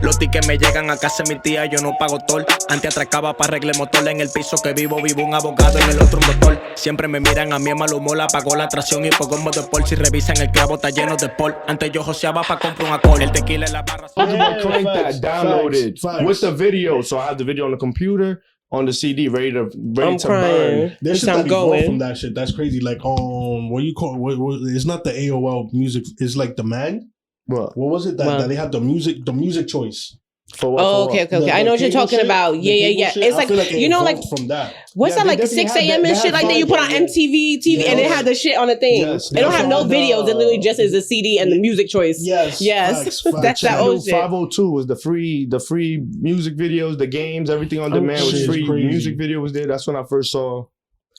Los tickets me llegan a casa de mi tía, yo no pago toll. Antes atracaba para arreglar motor. En el piso que vivo un abogado, en el otro un doctor. Siempre me miran a mí en mal humor, apagó la atracción y pongo en modo Paul. Si revisan el clavo está lleno de Paul. Antes yo joseaba para comprar un alcohol. El tequila en la barra. Crank that downloaded with the video, so I have the video on the computer, on the CD, ready to burn. There's shit that evolved from that shit. That's crazy. Like what you call it's not the AOL music. It's like the man. What was it that they had the music choice? Okay. I know what you're talking about. Yeah. It's like you know, like from that. What's that, like 6 a.m. and shit like that you put on MTV TV and it had the shit on the thing. It don't have no videos. It literally just is a CD and the music choice. Yes. Facts. That's that old shit. 502 was the free music videos, the games, everything on demand was free. Music video was there. That's when I first saw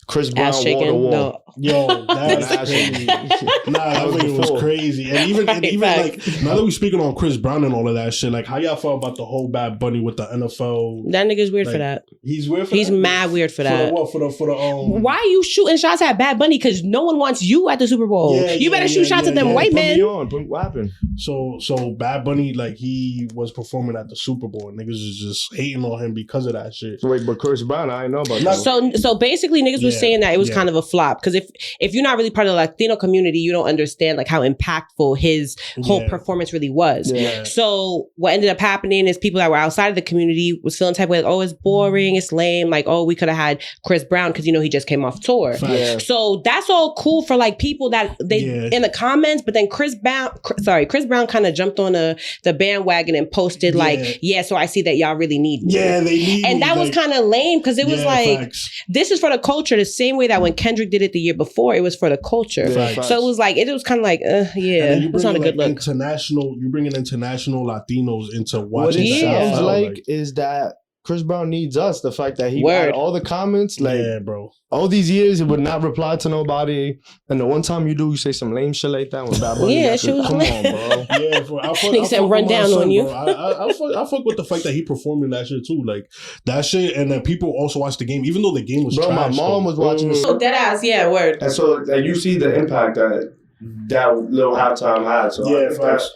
Chris Brown wall to wall. No. Yo, that's crazy. That thing was crazy. And even like now that we're speaking on Chris Brown and all of that shit, like how y'all felt about the whole Bad Bunny with the NFL? That nigga's weird for that. He's weird for He's mad weird for that. For the Why are you shooting shots at Bad Bunny? Because no one wants you at the Super Bowl. You better shoot shots at them white men. What happened? So Bad Bunny, like he was performing at the Super Bowl and niggas is just hating on him because of that shit. Wait, but Chris Brown, I didn't know about that. So basically niggas was saying that it was kind of a flop because if you're not really part of the Latino community, you don't understand like how impactful his whole performance really was. So what ended up happening is people that were outside of the community was feeling type of way like, oh, it's boring, it's lame, like, oh, we could have had Chris Brown because he just came off tour. So that's all cool for like people that they in the comments, but then Chris Brown kind of jumped on the bandwagon and posted like, so I see that y'all really need me. They need me. And that was kind of lame because it was like, this is for the culture the same way that when Kendrick did it the year before, it was for the culture. So it was like, it was kind of like, it's not a good look. You bring in international Latinos into watching. What it sounds like is that Chris Brown needs us. The fact that he had all the comments, like, bro, all these years, it would not reply to nobody. And the one time you do, you say some lame shit like that with Bad Bunny. She was come on, bro. He said run down on you. I fuck with the fact that he performed in that shit too. Like, that shit. And then people also watched the game, even though the game was trash. My mom was watching this. Oh, dead ass, word. And so you see the impact that little halftime had. So that's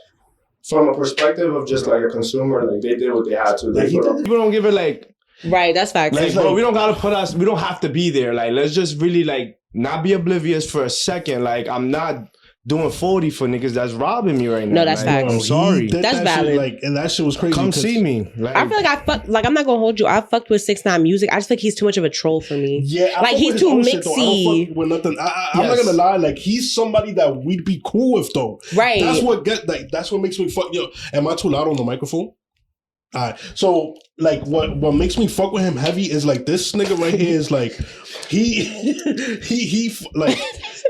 from a perspective of just like a consumer, like they did what they had to. People don't give it like. Right, that's facts. Like, bro, we don't have to be there. Like, let's just really like not be oblivious for a second. Like, I'm not doing 40 for niggas that's robbing me right now. No, that's facts. I'm sorry. That's valid. Shit, and that shit was crazy. Come see me. Like, I feel like I'm not gonna hold you. I fucked with 6ix9ine music. I just think he's too much of a troll for me. Yeah, like he's too mixy. I don't fuck with nothing. I'm not gonna lie. Like he's somebody that we'd be cool with though. Right. That's what makes me fuck. Yo, am I too loud on the microphone? Alright, so like what makes me fuck with him heavy is like this nigga right here is like he like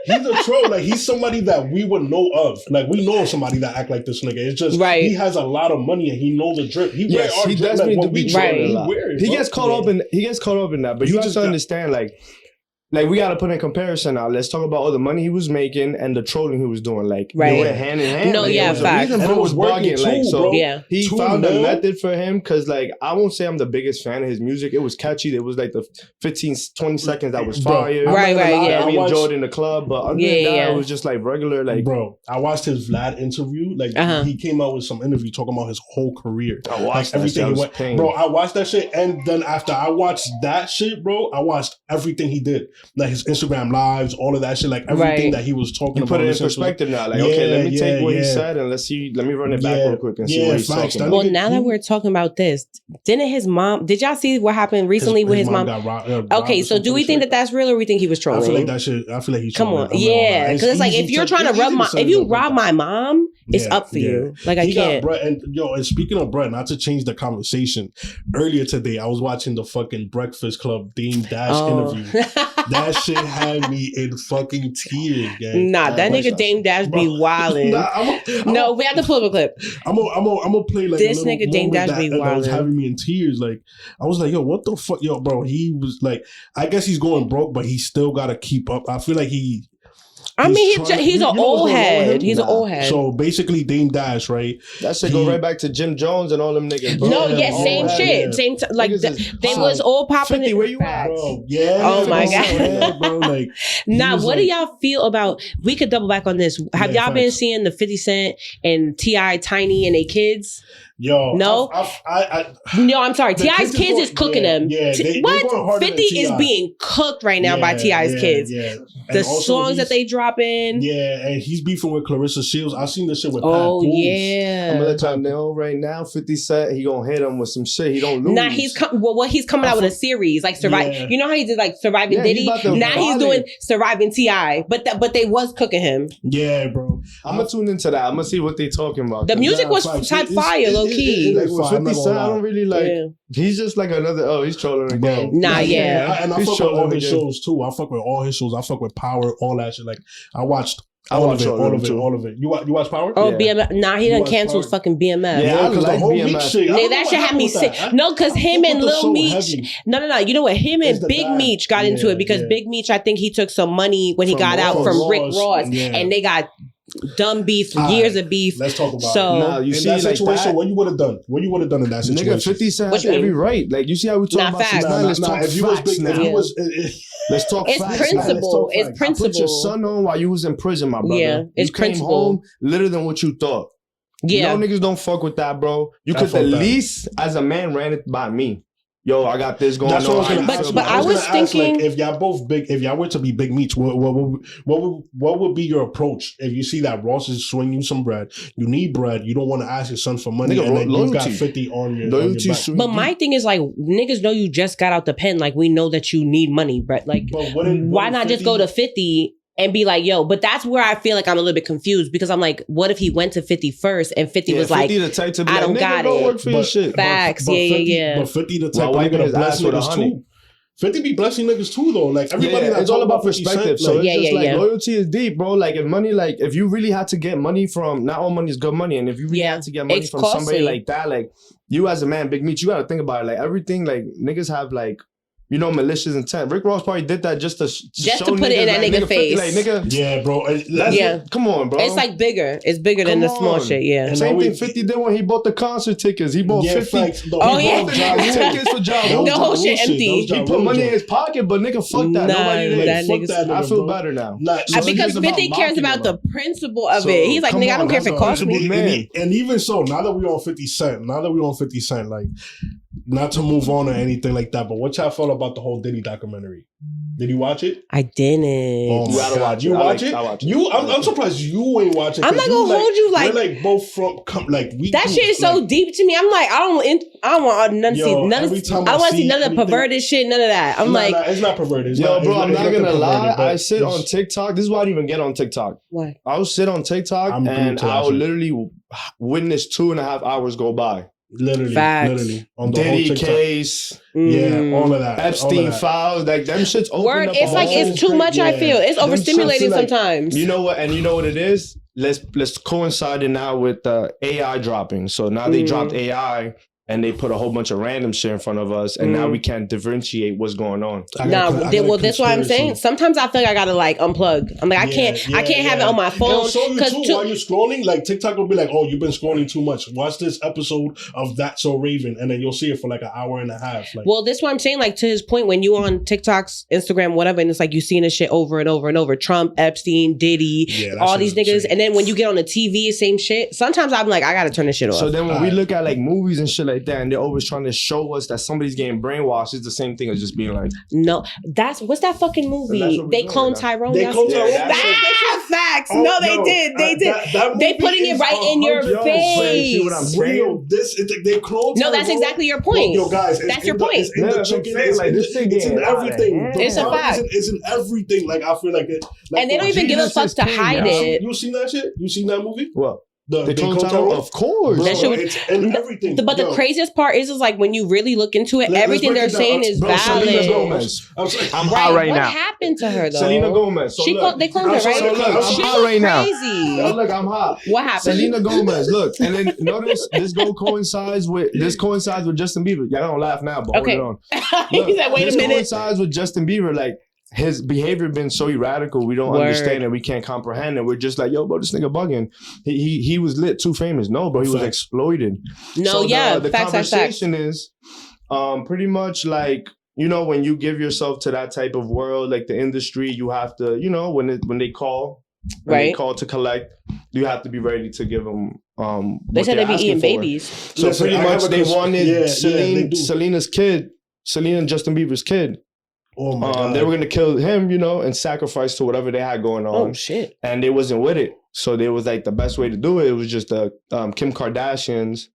he's a troll. Like he's somebody that we would know of. Like we know somebody that act like this nigga. It's just he has a lot of money and he knows the drip. He wears our drip like what we wear. He gets caught up in that. But you have to understand like we gotta put in comparison now. Let's talk about all the money he was making and the trolling he was doing. Like they went hand in hand. No, like, facts. And it was bugging. Too, like so, bro. he found a method for him because like I won't say I'm the biggest fan of his music. It was catchy. It was like the 15-20 seconds that was fire. Right. We enjoyed in the club, but other than that, it was just like regular. Like bro, I watched his Vlad interview. Like he came out with some interview talking about his whole career. I watched everything he went. Bro, I watched that shit, and then after I watched that shit, bro, I watched everything he did, like his Instagram lives, all of that shit, like everything that he was talking about. Put it in perspective now. Like, okay, let me take what he said and let me run it back real quick and see what he's talking about. Well, now that we're talking about this, did y'all see what happened recently with his mom? Got robbed, okay, so do we think that that's real or we think he was trolling? I feel like that shit. I feel like he's come on, because it's like if you're trying to if you rob my mom, it's up for you. Like I can't. And speaking of Brett, not to change the conversation, earlier today I was watching the fucking Breakfast Club Dame Dash interview. That shit had me in fucking tears, gang. Nah, that nigga Dame Dash be wildin'. No, we have to pull up a clip. I'm gonna play like this nigga Dame Dash be wildin'. That was having me in tears. Like I was like, yo, what the fuck, yo, bro? He was like, I guess he's going broke, but he still gotta keep up. I feel like I mean, he's an old head. He's an old head. So basically, Dame Dash, right? That shit go right back to Jim Jones and all them niggas. Bro. No, yeah, same shit. Same like they was all popping. 50, where you at? Bro, yeah. Oh my god. Yeah, bro, like, now, what do y'all feel about? We could double back on this. Have y'all been seeing the 50 Cent and T.I. Tiny and they kids? Yo, no, no, I'm sorry. T.I.'s kids is cooking them. Yeah, what 50 is being cooked right now by T.I.'s kids. Yeah. The songs that they drop in. Yeah, and he's beefing with Clarissa Shields. I seen this shit with Pat Pools. Yeah. I'm gonna let y'all know right now. 50 Cent, he gonna hit him with some shit. He don't lose. Nah, he's coming out with a series like Survive. Yeah. You know how he did like Surviving Diddy. Now he's doing Surviving T.I. But they was cooking him. Yeah, bro. I'm gonna tune into that. I'm gonna see what they talking about. The music was type fire, low key. Like with 50 Cent, I don't really like. Yeah. He's just like another. Oh, he's trolling again. Nah, yeah. And I fuck with all his shows too. I fuck with all his shows. I fuck with Power, all that shit. Like I watched all of it. You watch Power? Oh, yeah. BMF. Nah, he done canceled fucking BMF. Yeah, because the whole Meek shit. That shit had me sick. No, because him and Lil Meech. No. You know what? Him and Big Meech got into it because Big Meech, I think he took some money when he got out from Rick Ross, and they got dumb beef, years of beef. Let's talk about it. Nah, you in see that situation, like that, what you would have done? What you would have done in that situation? Nigga, 50 Cent has every right. Like, you see how we talk about facts. Let's talk facts now. Let's talk it's facts. Principle. It's principle. I put your son on while you was in prison, my brother. Yeah, it's you came principle. home litter than what you thought. Yeah. You know niggas don't fuck with that, bro. You could at least, as a man, ran it by me. Yo, I got this going on. But I was thinking, like, if y'all both big, if y'all were to be Big Meech, what would be your approach if you see that Ross is swinging you some bread? You need bread. You don't want to ask your son for money, and then you got 50 on your back. But my thing is like, niggas know you just got out the pen. Like, we know that you need money, Brett. Like, why not just go to 50? And be like, yo, but that's where I feel like I'm a little bit confused because I'm like, what if he went to 50 first and 50 was 50 like, the type to be I don't like, got go it. Work for your shit. Facts, but 50, yeah. But 50 the type of nigga to bless niggas too. 50 be blessing niggas too though. Like everybody, it's all about perspective. So it's just like loyalty is deep, bro. Like if money, like if you really had to get money from, not all money is good money, and if you really had to get money from somebody like that, like you as a man, Big Meech, you got to think about it. Like everything, like niggas have like. You know, malicious intent. Rick Ross probably did that just to show put it in that nigga face. Like, nigga, yeah, bro. Come on, bro. It's like bigger. It's bigger than the small shit. Yeah. Same thing 50 did when he bought the concert tickets. He bought 50. Tickets for Ja Rule. The whole shit empty. He put money in his pocket, but nigga, fuck that. Nobody did. Fuck that. I feel better now. Because 50 cares about the principle of it. He's like, nigga, I don't care if it costs me. And even so, now that we're on 50 Cent, like, not to move on or anything like that, but what y'all felt about the whole Diddy documentary? Did you watch it? I didn't. Oh my God. You watch it? I watch it. I'm surprised you ain't watching. I'm not gonna hold you like we're like both from we. That shit is so deep to me. I'm like, I don't want none to see none of. I don't want to see none of the perverted shit. None of that. I'm like, it's not perverted. Bro, I'm not gonna lie. I sit on TikTok. This is why I didn't even get on TikTok. What? I will sit on TikTok and I will literally witness 2.5 hours go by. Literally on the Diddy case, all of that, Epstein files, like them shits. Word, it's like it's too much. I feel it's overstimulating sometimes. You know what? And you know what it is. Let's coincide it now with AI dropping. So now they dropped AI. And they put a whole bunch of random shit in front of us, and now we can't differentiate what's going on. Well, that's why I'm saying. Sometimes I feel like I gotta like unplug. I'm like, I can't have it on my phone. It'll show you too while you're scrolling. Like TikTok will be like, "Oh, you've been scrolling too much. Watch this episode of That's So Raven," and then you'll see it for like an hour and a half. Like, well, that's what I'm saying. Like to his point, when you on TikToks, Instagram, whatever, and it's like you seeing this shit over and over and over. Trump, Epstein, Diddy, all these niggas, and then when you get on the TV, same shit. Sometimes I'm like, I gotta turn this shit off. So then when we look at like movies and shit like that, and they're always trying to show us that somebody's getting brainwashed, it's the same thing as just being like, no, what's that fucking movie? They cloned Tyrone. They cloned Tyrone. That's facts. No, they did. They putting it right in your face. See what I'm saying? They cloned. No, that's exactly your point. Yo, guys, that's your point. It's in the chicken. It's in everything. It's a fact. It's in everything. Like I feel like it. And they don't even give a fuck to hide it. You seen that shit? You seen that movie? What? The Tyrone? Of course. Bro, it's in everything. But the craziest part is like when you really look into it, everything they're saying is valid. Selena Gomez. I'm hot right now. What happened to her though? Selena Gomez. They cloned her, right? So look, I'm hot right now. Look, I'm hot. What happened? Selena Gomez. Look, and then notice this coincides with Justin Bieber. Y'all don't laugh now, but hold on. He said, "Wait a minute." This coincides with Justin Bieber. Like his behavior been so erratical, we don't understand it, we can't comprehend it. We're just like, yo, bro, this nigga bugging. He was lit too famous. No, bro, he was exploited. No, so the conversation is pretty much like, you know, when you give yourself to that type of world, like the industry, you have to, you know, when they call to collect, you have to be ready to give them. They said they be eating babies. So pretty much they wanted Selena's kid, Selena and Justin Bieber's kid. Oh my God. They were gonna kill him, you know, and sacrifice to whatever they had going on. Oh shit! And they wasn't with it, so they was like the best way to do it. It was just the Kim Kardashians.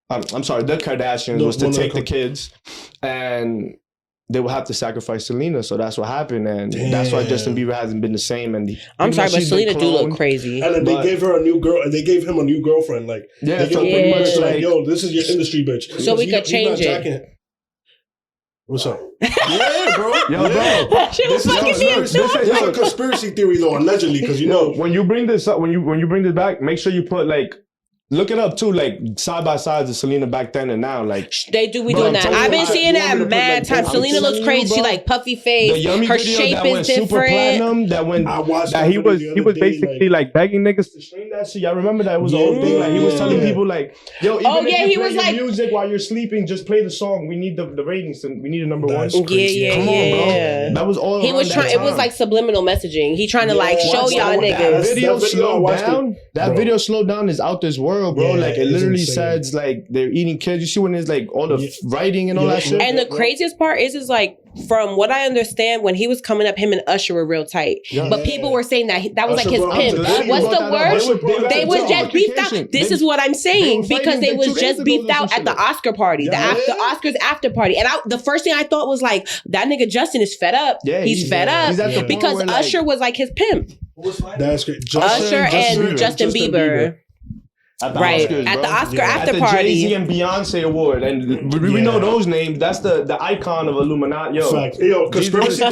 I'm sorry, the Kardashians was to take the kids, and they would have to sacrifice Selena. So that's what happened, and that's why Justin Bieber hasn't been the same. And I'm sorry, but Selena do look crazy. And then they gave her a new girl, and they gave him a new girlfriend. Like they gave pretty much like, yo, this is your industry, bitch. So we could change it. What's up? Yeah, bro. Yo, bro. This is a conspiracy theory, though, allegedly, because you know when you bring this up, when you bring this back, make sure you put like. Look it up too, like side by sides of Selena back then and now. Like they do, we doing that. I've been seeing that mad times. Selena looks crazy. She like puffy face. Her shape is different. Super platinum. That when he was basically like begging niggas to stream that shit. Y'all remember that? It was the whole thing. Like he was telling people like, yo, even if you play your music while you're sleeping, just play the song. We need the ratings. We need a number one. Yeah. Come on, bro. That was all. He was trying. It was like subliminal messaging. He trying to like show y'all niggas. That video slowed down is out this world. Bro, like it literally says like they're eating kids. You see when there's like all the writing and all that shit. And the craziest part is like from what I understand, when he was coming up, him and Usher were real tight. But people were saying that was like his pimp. What's the word? They was just beefed out. This is what I'm saying because they was just beefed out at the Oscar party, the Oscars after party. And the first thing I thought was like that nigga Justin is fed up. He's fed up because Usher was like his pimp. That's great. Usher and Justin Bieber. At the Oscar after party. At the Jay-Z and Beyonce award. And we know those names. That's the icon of Illuminati. Yo, conspiracy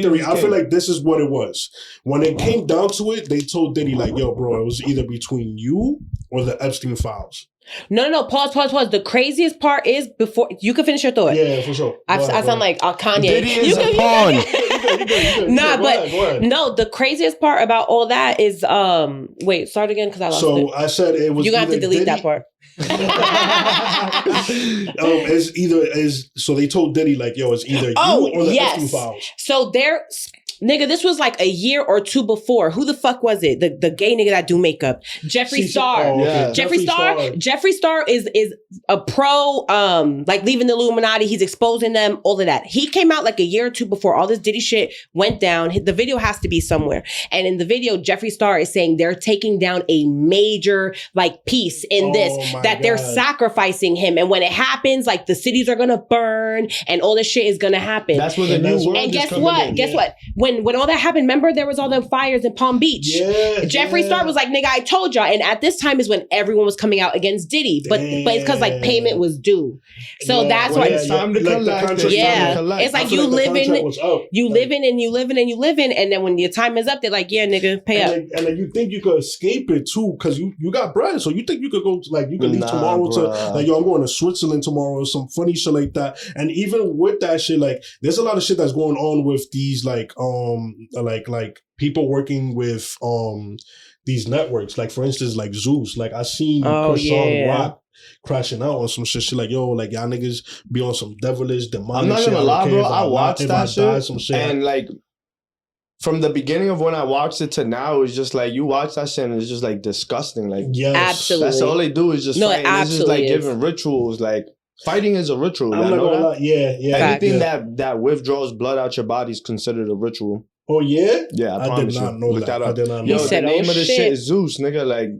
theory. I feel like this is what it was. When it came down to it, they told Diddy like, yo, bro, it was either between you or the Epstein files. No. Pause. The craziest part is before you can finish your thought. Yeah, for sure. I sound like Kanye. Diddy is a pawn. No, the craziest part about all that is wait, start again because I lost it. So I said it was. You have to delete that part. So they told Diddy like, yo, it's either you or the Epstein files. So nigga, this was like a year or two before. Who the fuck was it? The gay nigga that do makeup. Jeffree Star. Jeffree Star is a pro, like leaving the Illuminati. He's exposing them, all of that. He came out like a year or two before all this Diddy shit went down. The video has to be somewhere. And in the video, Jeffree Star is saying they're taking down a major like piece in they're sacrificing him. And when it happens, like the cities are gonna burn and all this shit is gonna happen. That's what the new world and guess what? Guess what? When all that happened, remember there was all them fires in Palm Beach. Jeffree Star was like, nigga, I told y'all. And at this time is when everyone was coming out against Diddy. But it's because like payment was due. So that's why it's time to collect. It's like you living and then when your time is up, they're like, yeah, nigga, pay up. And then you think you could escape it too, because you got bread. So you think you could go to like you could leave tomorrow to like, yo, I'm going to Switzerland tomorrow or some funny shit like that. And even with that shit, like there's a lot of shit that's going on with these like people working with these networks, like for instance like Zeus. Like I seen Krishan Rock crashing out on some shit like, yo, like y'all niggas be on some devilish demonic. I'm not gonna lie, bro. I watched that shit and like from the beginning of when I watched it to now, it's just like you watch that shit and it's just like disgusting. Like absolutely, that's all they do is just fight. It's just like giving rituals. Like fighting is a ritual. I'm not gonna lie. Yeah. Anything that withdraws blood out your body is considered a ritual. Oh yeah? Yeah, I did not know that. I did not know that. The name of the shit is Zeus, nigga. Like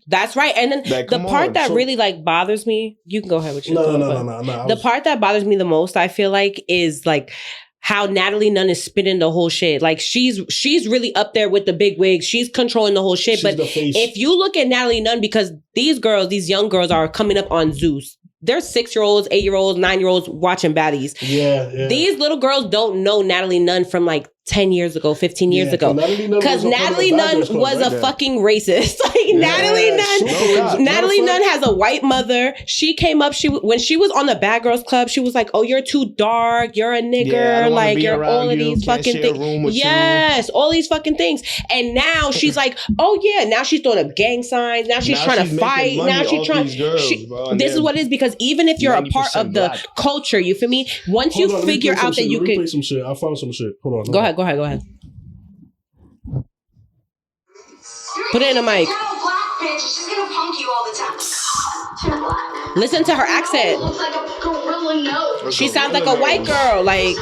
that's right. And then like, the part that really like bothers me, you can go ahead with your No. The part that bothers me the most, I feel like, is like how Natalie Nunn is spinning the whole shit. Like she's really up there with the big wigs. She's controlling the whole shit. But if you look at Natalie Nunn, because these young girls are coming up on Zeus. They're 6-year-olds, 8-year-olds, 9-year-olds watching baddies. Yeah. These little girls don't know Natalie Nunn from like 10 years ago, 15 years ago. Because Natalie Nunn was a fucking racist. Like Natalie Nunn has a white mother. She came up, when she was on the Bad Girls Club, she was like, oh, you're too dark, you're a nigger, like you're all of these fucking things. Yes, all these fucking things. And now she's like, oh yeah, now she's throwing up gang signs, now she's trying to fight, now she's trying this is what it is, because even if you're a part of the culture, you feel me? Once you figure out that you can some shit. I found some shit. Hold on. Go ahead. Put it in the mic. Black bitch. She's gonna punk you all the time. She's black. Listen to her accent. Looks like a gorilla nose. She sounds like a white girl. Like,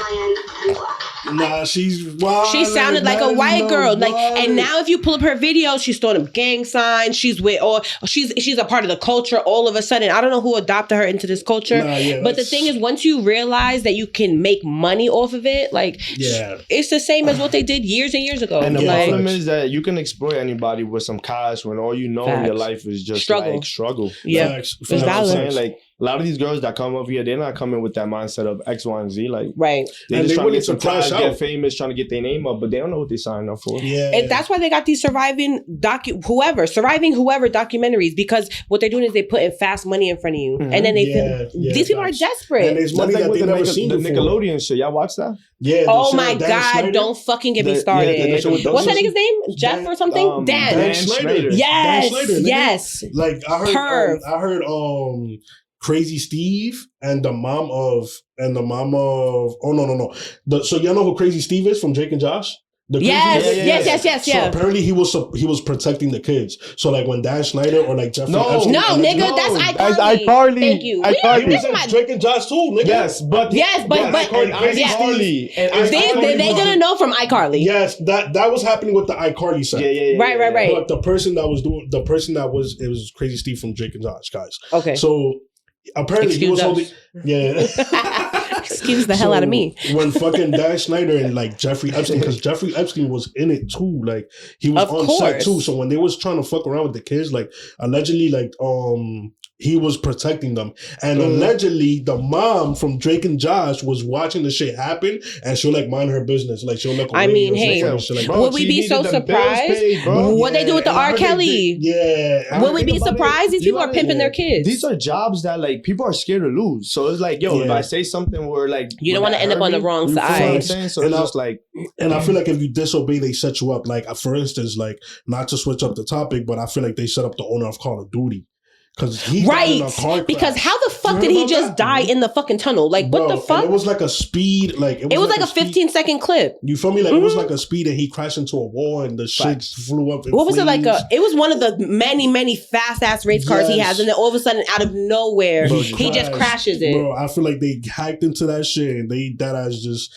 nah, she's wild. She sounded like a white girl. Like, and now if you pull up her video, she's throwing up gang signs. She's with, or she's a part of the culture. All of a sudden, I don't know who adopted her into this culture. But the thing is, once you realize that you can make money off of it, like, it's the same as what they did years and years ago. And the problem is that you can exploit anybody with some cash when all you know in your life is just struggle. Yeah, it's valid. Like, a lot of these girls that come over here, they're not coming with that mindset of X, Y, and Z. Like, right. They're just trying to get some cash, get famous, trying to get their name up, but they don't know what they're signing up for. Yeah. And that's why they got these surviving whoever documentaries, because what they're doing is they put in fast money in front of you. And then these people are desperate. And there's money that they never seen before. The Nickelodeon shit. Y'all watch that? Yeah. Oh my God, don't fucking get me started. What's that nigga's name? Jeff or something? Dan Schneider. Yes. Like, I heard Crazy Steve and the mom of so y'all know who Crazy Steve is from Drake and Josh? Yes. So apparently he was protecting the kids. So like when Dan Schneider or like Jeffrey Epstein, that's iCarly. Thank you. He was in Drake and Josh too, nigga. Yes, but they're gonna know from iCarly. Yes, that was happening with the iCarly side. Right. But the person that was Crazy Steve from Drake and Josh, guys. Okay. So apparently he was holding. Excuse the hell out of me. When fucking Dan Schneider and like Jeffrey Epstein, because Jeffrey Epstein was in it too, like he was on set too. So when they was trying to fuck around with the kids, like allegedly, like he was protecting them, and allegedly the mom from Drake and Josh was watching the shit happen, and she'll like mind her business, like she'll look. I mean, hey, would we be so surprised? What they do with the R. Kelly? Would we be surprised? These people are pimping their kids. These are jobs that like people are scared to lose. So it's like, yo, if I say something where like you don't want to end up on the wrong side. So it's just like, and I feel like if you disobey, they set you up. Like for instance, like not to switch up the topic, but I feel like they set up the owner of Call of Duty. Because how the fuck did he just die in the fucking tunnel? Like, what the fuck? It was like a speed, like it was like a 15-second clip. You feel me? Like it was like a speed, and he crashed into a wall, and the shit flew up. What was it like? It was one of the many fast ass race cars he has, and then all of a sudden, out of nowhere, he just crashes it. Bro, I feel like they hacked into that shit, and just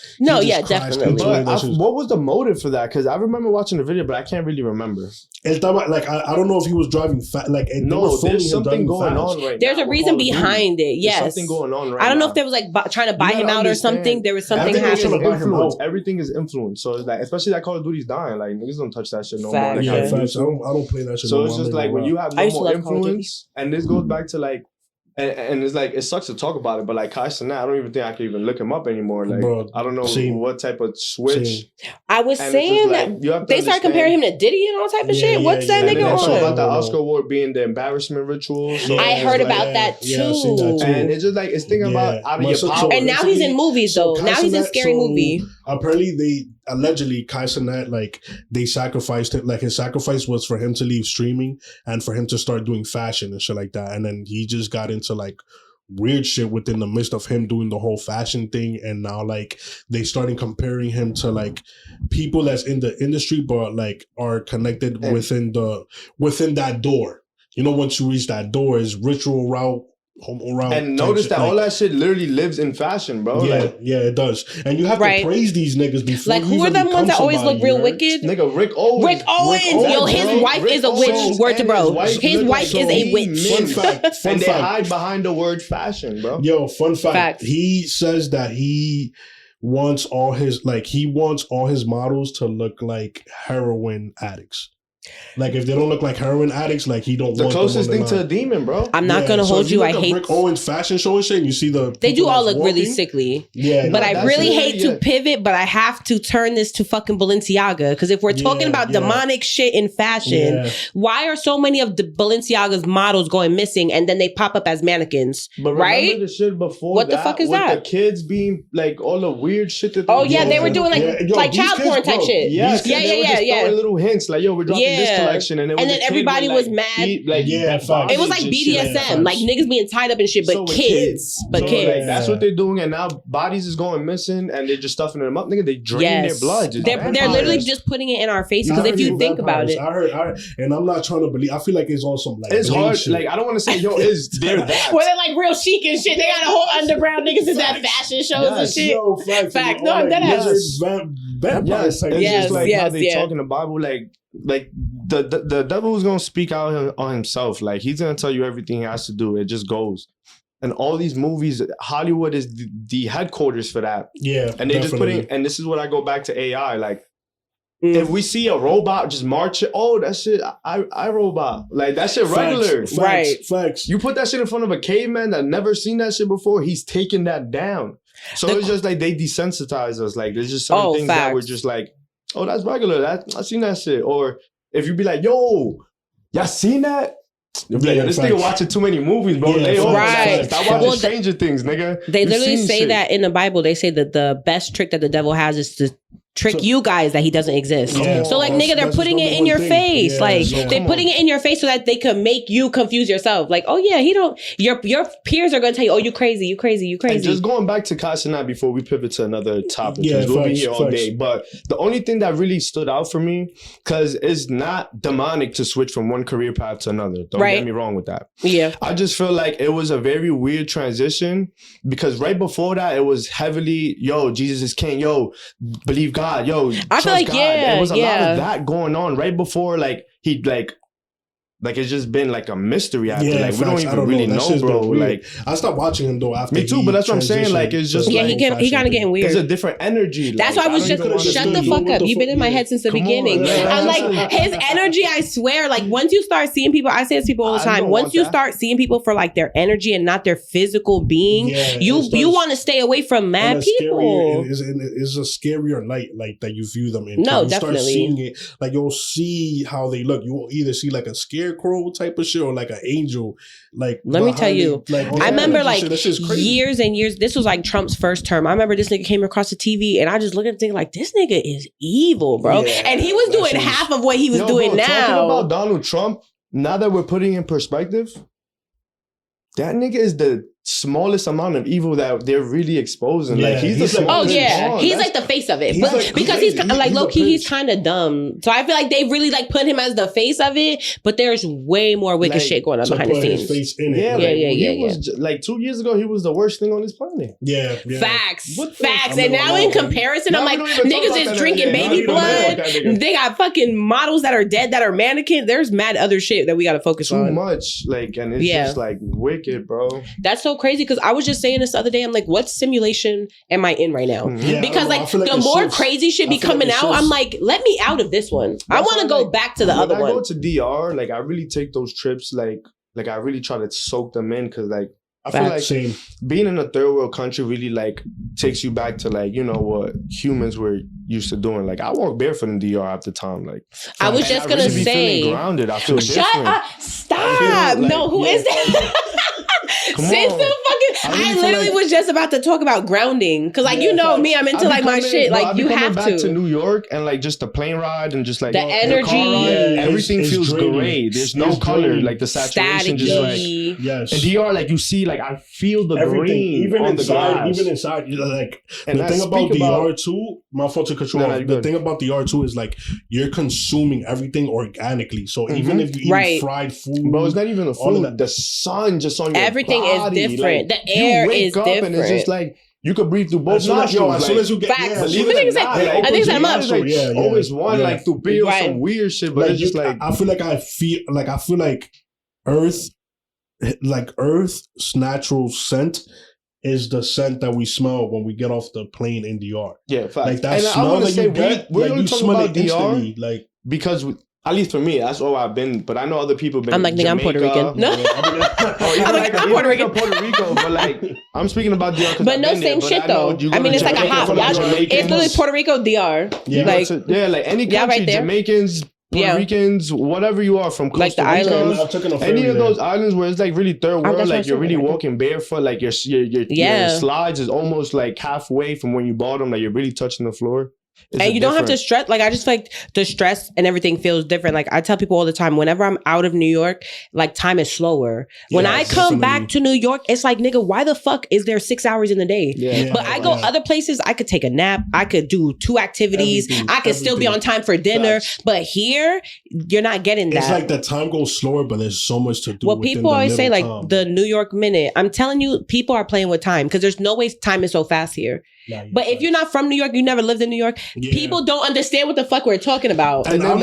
definitely. But what was the motive for that? Because I remember watching the video, but I can't really remember. Like I don't know if he was driving fast. Like there's something going on right now. There's a reason behind it. Yes, there's something going on right now. I don't know if there was like trying to buy him out or something. There was something happening. Everything is influence. So it's like, especially that Call of Duty's dying. Like niggas don't touch that shit no more. I don't play that shit. So it's just like when you have no more influence, and this goes back to like. And it's like, it sucks to talk about it, but like Kai Cenat, I don't even think I can even look him up anymore. Like, bro, I don't know what type of switch. I was saying that they started comparing him to Diddy and all type of shit. What's that nigga on? Also about the Oscar award being the embarrassment ritual. So I heard about that too. And it's just like, it's thinking about out of your power. And now he's in movies though. Now he's in Scary Movie. Apparently allegedly Kai Cenat, like they sacrificed him, like his sacrifice was for him to leave streaming and for him to start doing fashion and shit like that, and then he just got into like weird shit within the midst of him doing the whole fashion thing, and now like they started comparing him to like people that's in the industry but like are connected within that door. You know, once you reach that door, is ritual route. And notice that all that shit literally lives in fashion, bro. Yeah, it does. And you have to praise these niggas before. Like, who are them ones that always look real wicked? Nigga, Rick Owens. Yo, his wife is a witch. Word to bro. His wife is a witch. Fun fact. And they hide behind the word fashion, bro. Yo, fun fact. He says that he wants all his models to look like heroin addicts. Like if they don't look like heroin addicts, like he don't. The want closest them thing to a demon, bro. I'm not gonna hold you. I hate Rick Owens fashion show and shit. And you see they do all look really sickly. Yeah, but I really hate to pivot, but I have to turn this to fucking Balenciaga because if we're talking about demonic shit in fashion, why are so many of the Balenciaga's models going missing and then they pop up as mannequins? But right? The shit before what the fuck is that? The kids being like all the weird shit that. They were doing like child porn type shit. Yeah. Little hints like we're dropping this collection, and then everybody was mad. It was like BDSM, like niggas being tied up and shit, but kids. Like, that's what they're doing, and now bodies is going missing, and they're just stuffing them up. Nigga, they drain their blood. They're literally just putting it in our faces because if you think about it, I heard, and I'm not trying to believe. I feel like it's on some like it's hard. Shit. Like I don't want to say they're that. Where they're like real chic and shit. They got a whole underground niggas in that fashion shows and shit. Yo, fact. No, I'm dead ass. It's just like how they talk in the Bible, like the devil is gonna speak out on himself. Like he's gonna tell you everything he has to do. It just goes. And all these movies, Hollywood is the headquarters for that. Yeah, and they're just putting. And this is what I go back to AI. Like if we see a robot just march, that shit, I robot. Like that shit regular. Facts. You put that shit in front of a caveman that never seen that shit before, he's taking that down. So it's just like they desensitize us. Like there's just some things that we're just like, oh, that's regular. I seen that shit. Or if you be like, yo, y'all seen that? You'll be like, yo, this nigga watching too many movies, bro. Stop watching Stranger Things, nigga. They literally say that in the Bible. They say that the best trick that the devil has is to trick you guys that he doesn't exist. So like nigga, they're putting it in your face. They're putting it in your face so that they can make you confuse yourself. Like, oh yeah, he don't. Your peers are gonna tell you, oh, you crazy. And just going back to Casanat before we pivot to another topic, because we'll be here all day. But the only thing that really stood out for me, because it's not demonic to switch from one career path to another. Don't get me wrong with that. Yeah, I just feel like it was a very weird transition because right before that it was heavily, yo, Jesus is king, yo, believe God. Yo, I feel like God. There was a lot of that going on right before, like he like it's just been like a mystery after. Like we don't even really know, bro. Like I stopped watching him though after. Me too, but that's what I'm saying. Like it's just he kind of getting weird. There's a different energy. That's why I was just shut the fuck up. You've been in my head since the beginning. I'm like his energy. I swear. Like once you start seeing people, I say this to people all the time. Once you start seeing people for like their energy and not their physical being, you want to stay away from mad people. It's a scarier light, like that you view them in. No, you definitely. Start seeing it, like you'll see how they look. You will either see like a scarecrow type of shit or like an angel. Like let me tell you, I remember like years and years. This was like Trump's first term. I remember this nigga came across the TV and I just looked at the thing like, this nigga is evil, bro. And he was doing half of what he was doing now. Talking about Donald Trump, now that we're putting in perspective, that nigga is the smallest amount of evil that they're really exposing. Like he's the smallest. He's like the face of it, but because he's like low key, he's kind of dumb. So I feel like they really like put him as the face of it, but there's way more wicked shit going on behind the scenes. Was like 2 years ago, he was the worst thing on this planet. Facts. And now in comparison, I'm like, niggas is drinking baby blood. They got fucking models that are dead that are mannequins. There's mad other shit that we got to focus on. Too much, like, and it's just like wicked, bro. That's so crazy because I was just saying this the other day. I'm like, what simulation am I in right now? Because like the more crazy shit be coming out, I'm like, let me out of this one. I want to go back to the other one. When I go to DR, like I really take those trips, like I really try to soak them in because like I feel like being in a third world country really like takes you back to like, you know, what humans were used to doing. Like I walk barefoot in DR at the time. Like I was just gonna say, feeling grounded. I feel shut up, stop. No, who is that? I literally was just about to talk about grounding because, like, you know me, I'm into like my shit. Like, you have back to New York and like just the plane ride and just like the energy, everything feels gray. There's no color, like the saturation, just like and DR, like you see, like I feel the green, even inside, like the thing about DR too. My fault to control. The thing about DR too is like you're consuming everything organically. So even if you eat fried food, but it's not even the food. The sun just on your everything is different. Like, the air is different. And it's just like you could breathe through both nostrils. As soon as you get believe it or not, I think it's always one like to build some weird shit, but it's just like I feel like Earth's natural scent is the scent that we smell when we get off the plane in DR. Yeah, fact. Like that smell that you get, we're only talking about DR, like because At least for me, that's all I've been. But I know other people been. I'm like, nigga, I'm Puerto Rican. No, I'm Puerto Rican. Puerto Rico, but like, I'm speaking about DR. But no, same shit though. I mean, it's like a hop. It's literally Puerto Rico, DR. Yeah, like any country, Jamaicans, Puerto Ricans, whatever you are from Costa like the Rica, any of those islands where it's like really third world, like you're really walking barefoot, like your slides is almost like halfway from when you bought them, like you're really touching the floor. And you don't have to stress. Like, I just feel like the stress and everything feels different. Like, I tell people all the time, whenever I'm out of New York, like, time is slower. When I come back to New York, it's like, nigga, why the fuck is there 6 hours in the day? But I go other places, I could take a nap. I could do 2 activities. I could still be on time for dinner. But here, you're not getting that. It's like the time goes slower, but there's so much to do. Well, people always say, like, the New York minute. I'm telling you, people are playing with time because there's no way time is so fast here. But if you're not from New York, you never lived in New York, people don't understand what the fuck we're talking about. And I've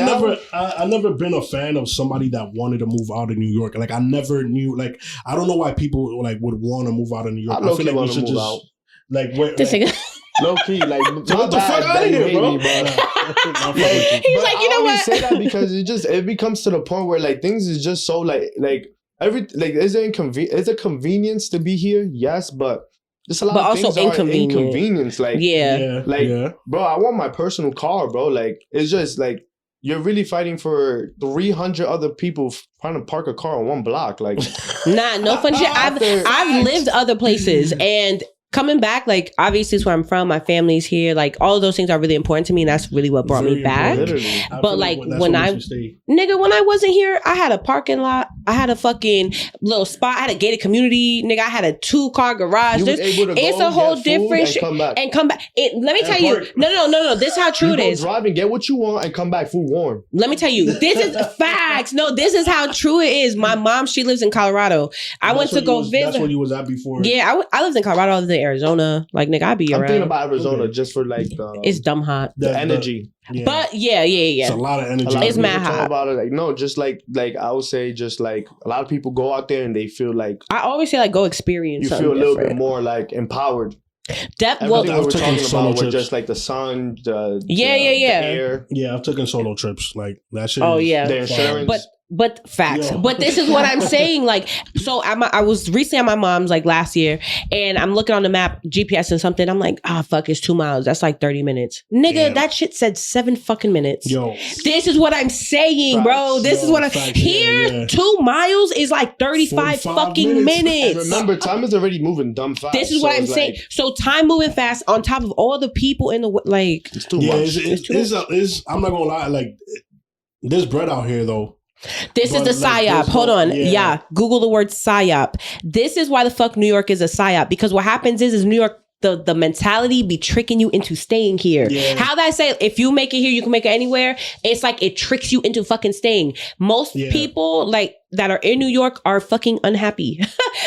never been a fan of somebody that wanted to move out of New York. Like, I never knew, like, I don't know why people like would want to move out of New York. I feel like we should just out. Like, low key, like, what the fuck out of here, bro? He's like, you know what? I say that because it becomes to the point where like things is just so like is a convenience to be here? Yes, but just a lot of things are inconvenience. Like, bro, I want my personal car, bro. Like, it's just like you're really fighting for 300 other people trying to park a car on one block. Like, nah, no fun shit. I've lived other places and coming back, like, obviously it's where I'm from. My family's here. Like, all of those things are really important to me, and that's really what brought me back. But like when I wasn't here, I had a parking lot. I had a fucking little spot. I had a gated community. Nigga, I had a 2-car garage. It's a whole different shit. And come back. Let me tell you. No. This is how true it is. Drive and get what you want and come back full warm. Let me tell you. This is facts. No, this is how true it is. My mom, she lives in Colorado. I went to go visit. That's where you was at before. Yeah, I lived in Colorado. I lived in Arizona. Like, nigga, I'd be around. I'm thinking about Arizona just for like it's dumb hot. The energy. But yeah. It's a lot of energy. It's mad hot. About it. Like, no, just like I would say, just like a lot of people go out there and they feel like, I always say, like, go experience. You feel a little bit more like empowered. Everything we were talking about was just like the sun, the air. Yeah, I've taken solo trips. Like, that shit. Oh yeah, the insurance. But facts. But this is what I'm saying. Like, so I was recently at my mom's like last year, and I'm looking on the map, GPS and something. I'm like, fuck, it's 2 miles. That's like 30 minutes. Nigga, that shit said 7 fucking minutes. Yo, this is what I'm saying, bro. This is what I'm here. 2 miles is like 35 fucking minutes. And remember, time is already moving dumb fast. This is what I'm saying. So time moving fast on top of all the people in the like. It's too much. I'm not gonna lie. Like, there's bread out here though. This is the psyop. Hold on. Yeah. Google the word psyop. This is why the fuck New York is a psyop. Because what happens is New York, the mentality be tricking you into staying here. Yeah. How that say, if you make it here, you can make it anywhere. It's like it tricks you into fucking staying. Most people like that are in New York are fucking unhappy.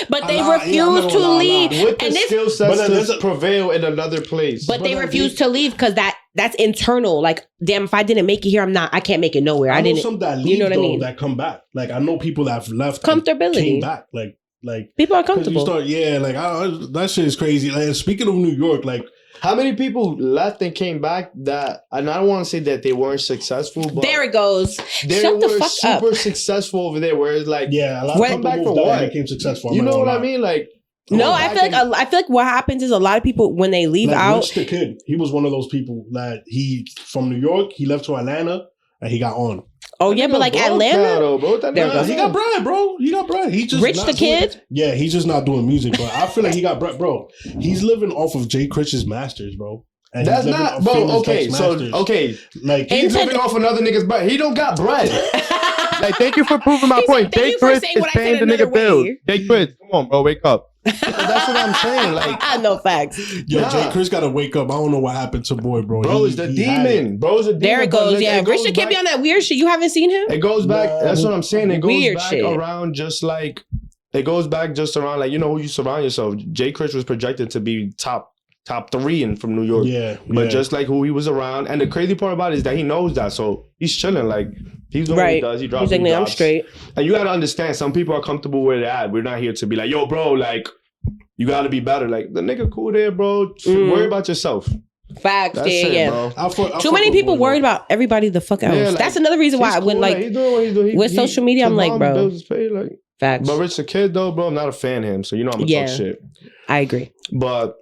But they refuse to leave. With the skill sets to prevail in another place. But they refuse to leave because that's internal. Like, damn, if I didn't make it here, I can't make it nowhere. I know some that leave, you know what I mean? That come back. Like, I know people that have left. Comfortability. Came back. Like people are comfortable. That shit is crazy. Like, speaking of New York, like, how many people left and came back that, and I don't want to say that they weren't successful, but there it goes. They Shut were the fuck super up. successful over there. Where it's like, a lot of people moved out and became successful. You know what I mean? Like, no, I feel like what happens is a lot of people when they leave out. Rich the Kid, he was one of those people that he from New York, he left to Atlanta and he got on. Oh yeah, but like Atlanta, he got bread, bro. He got bread. He just Rich the Kid. He's just not doing music, but I feel like he got bread, bro. He's living off of Jay Critch's masters, bro. And that's not, bro. Okay, like he's living off another nigga's bread. He don't got bread. Like, thank you for proving my point. Jay Chris is paying the nigga bills. Jay Chris, come on, bro, wake up. That's what I'm saying. Like, I know facts. Yo, Jay Chris gotta wake up. I don't know what happened to boy, bro. Bro is the demon. Bro's a demon. There it goes. Yeah, Richard can't be on that weird shit. You haven't seen him? It goes back. That's what I'm saying. It goes back around just like you know who you surround yourself. Jay Chris was projected to be top 3 from New York. But just like who he was around. And the crazy part about it is that he knows that. So he's chilling. Like, he's doing what he does. He drops. He's like, I'm straight. And you got to understand, some people are comfortable where they're at. We're not here to be like, yo, bro, like, you got to be better. Like, the nigga cool there, bro. Worry about yourself. Facts. That's it, Too many people worried about everybody the fuck else. Like, that's another reason why when like he's doing what he's doing. With social media, I'm like, bro. Facts. But Rich the Kid though, bro, I'm not a fan of him, so you know I'm gonna talk shit. I agree. But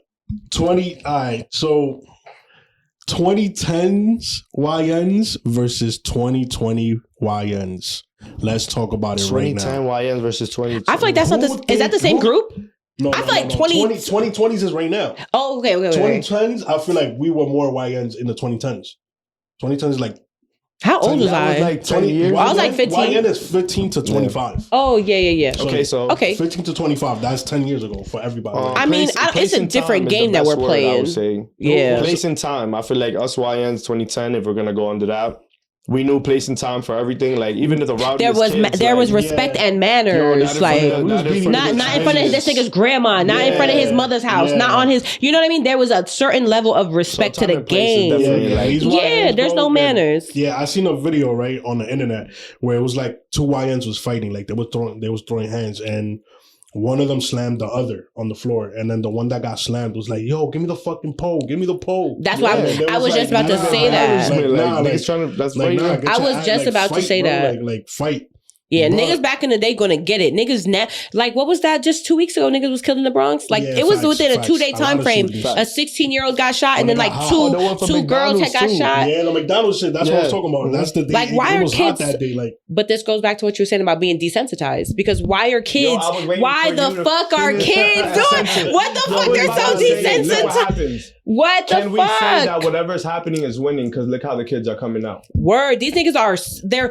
2010s YNs versus 2020 YNs. Let's talk about it right now. 2010 YNs versus 2020. I feel like that's not the. Is that the same group? No, I feel like 2020s is right now. Oh, okay. 2010s, I feel like we were more YNs in the 2010s. 2010s is like. How old was I? Like 20 years. I was like 15. YN is 15 to 25. Oh, yeah. So, okay. 15 to 25. That's 10 years ago for everybody. I mean, it's a different game that we're playing. I would say. Yeah. Place in time. I feel like us YNs 2010, if we're going to go under that, we knew place and time for everything. Like even if the rowdiest there was respect and manners. Not in front of this nigga's grandma, not in front of his mother's house, not on his. You know what I mean? There was a certain level of respect to the game. There's no manners. Yeah, I seen a video right on the internet where it was like two YNs was fighting, like they was throwing hands, and one of them slammed the other on the floor, and then the one that got slammed was like, "Yo, give me the fucking pole, give me the pole." That's why I was just about to say that. I was just about to say that. Like fight. Yeah, niggas back in the day gonna get it. Niggas now, like what was that? Just 2 weeks ago, niggas was killed in the Bronx. Like it was within a 2-day time frame. A 16-year-old got shot, and then like two girls had got shot. Yeah, the McDonald's shit. That's what I was talking about. That's the day. Like why are kids that day? Like, but this goes back to what you were saying about being desensitized. Because why are kids? Why the fuck are kids doing? What the fuck are so desensitized? What the fuck? Can we say that whatever's happening is winning? Because look how the kids are coming out. Word, these niggas are they're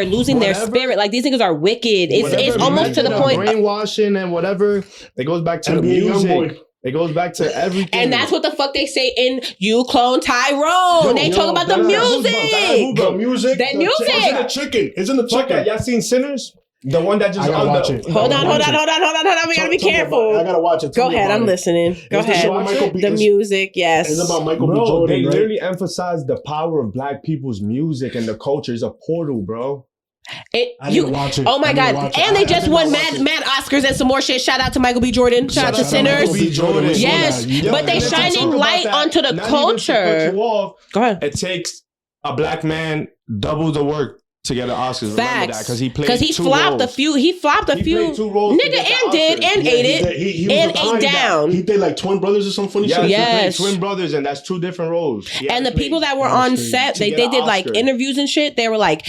losing their spirit. Like these niggas are wicked. It's almost to the point brainwashing and whatever. It goes back to the music. It goes back to everything. And that's what the fuck they say in You Clone Tyrone. They talk about the music. The music. That music. It's in the chicken. It's in the chicken. Y'all seen Sinners? The one that just watch it. Hold on. We gotta be careful. I gotta watch it. Go ahead. I'm listening. Go ahead. The music, yes. It's about Michael B. Jordan. They literally emphasize the power of black people's music and the culture is a portal, bro. Watch it. Oh my god! And they just won mad Oscars and some more shit. Shout out to Michael B. Jordan. Shout out to Sinners. Yes, but they shining light onto the culture. Go ahead. It takes a black man double the work to get an Oscars. Remember that because he played he flopped a few. He flopped a few. Nigga and did and ate it and ate down. He did like Twin Brothers or some funny shit. Yes, Twin Brothers, and that's 2 different roles. And the people that were on set, they did like interviews and shit. They were like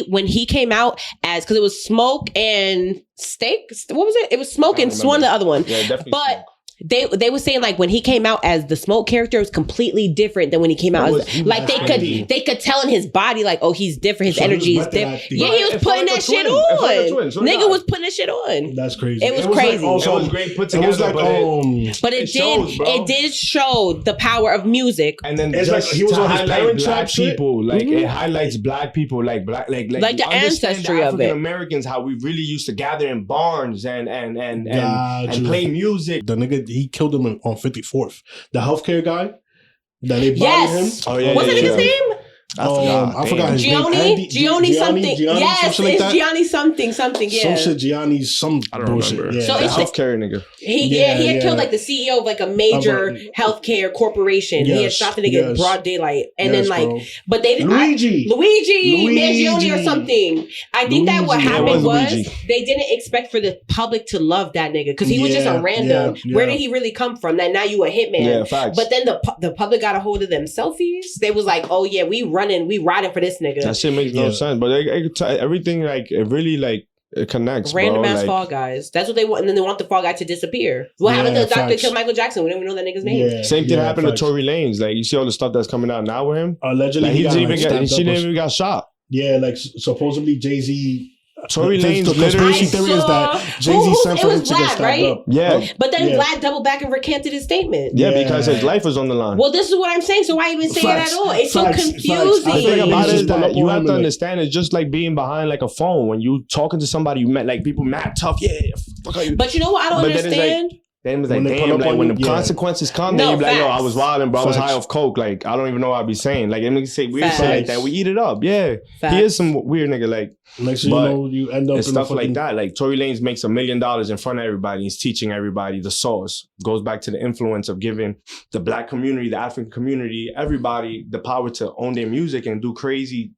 when he came out as because it was Smoke and Steak. What was it? It was Smoke and one of the other one. Yeah, definitely. But they were saying like when he came out as the Smoke character, it was completely different than when he came out as like they could tell in his body like, oh, he's different, his energy is different. Yeah, he was putting that shit on. Nigga was putting that shit on. That's crazy. It was crazy. It was great put together. It was like, but it did show the power of music. And then it's like he was on his parent trap people. Like it highlights black people, like the ancestry of it. African Americans, how we really used to gather in barns and play music. The nigga. He killed him on 54th. The healthcare guy that they bodied him. Oh, yeah, what's that nigga's name? I forgot his name. Gianni something. Yes, it's Gianni something. Yeah. Some shit Gianni some bullshit. Yeah. So the healthcare nigga. He had killed like the CEO of like a major healthcare corporation. He had shot the nigga in broad daylight, and then like, but they didn't. Luigi Mangione or something. I think that what happened was they didn't expect for the public to love that nigga because he was just a random. Where did he really come from? That now you a hitman. Yeah, facts. But then the public got a hold of them selfies. They was like, oh yeah, we riding for this nigga. That shit makes no sense. But everything like it really like it connects. Random bro. ass fall guys. That's what they want, and then they want the fall guy to disappear. What happened to the doctor that killed Michael Jackson? We don't even know that nigga's name. Yeah, same thing happened to Tory Lanez. Like you see all the stuff that's coming out now with him. Allegedly, like, she didn't even got shot. Yeah, like supposedly Jay-Z. Tory Lanez the conspiracy theory is that Jay-Z sent for him to get stabbed up. Yeah. But then Vlad doubled back and recanted his statement. Yeah, because his life was on the line. Well, this is what I'm saying. So why even say it at all? It's so confusing. The thing about it is that you have to understand it's just like being behind like a phone. When you talking to somebody, you met like people mad tough. Yeah, fuck are you? But you know what I don't understand? Then was like, damn, like when the consequences come, then you be like, yo, I was wilding, bro. I was high off coke. Like, I don't even know what I'd be saying. Like, niggas say weird shit like that. We eat it up. Yeah. He is some weird nigga. Like, next thing you know, you end up in stuff like that. Like, Tory Lanez makes $1 million in front of everybody. He's teaching everybody the sauce. Goes back to the influence of giving the black community, the African community, everybody the power to own their music and do crazy.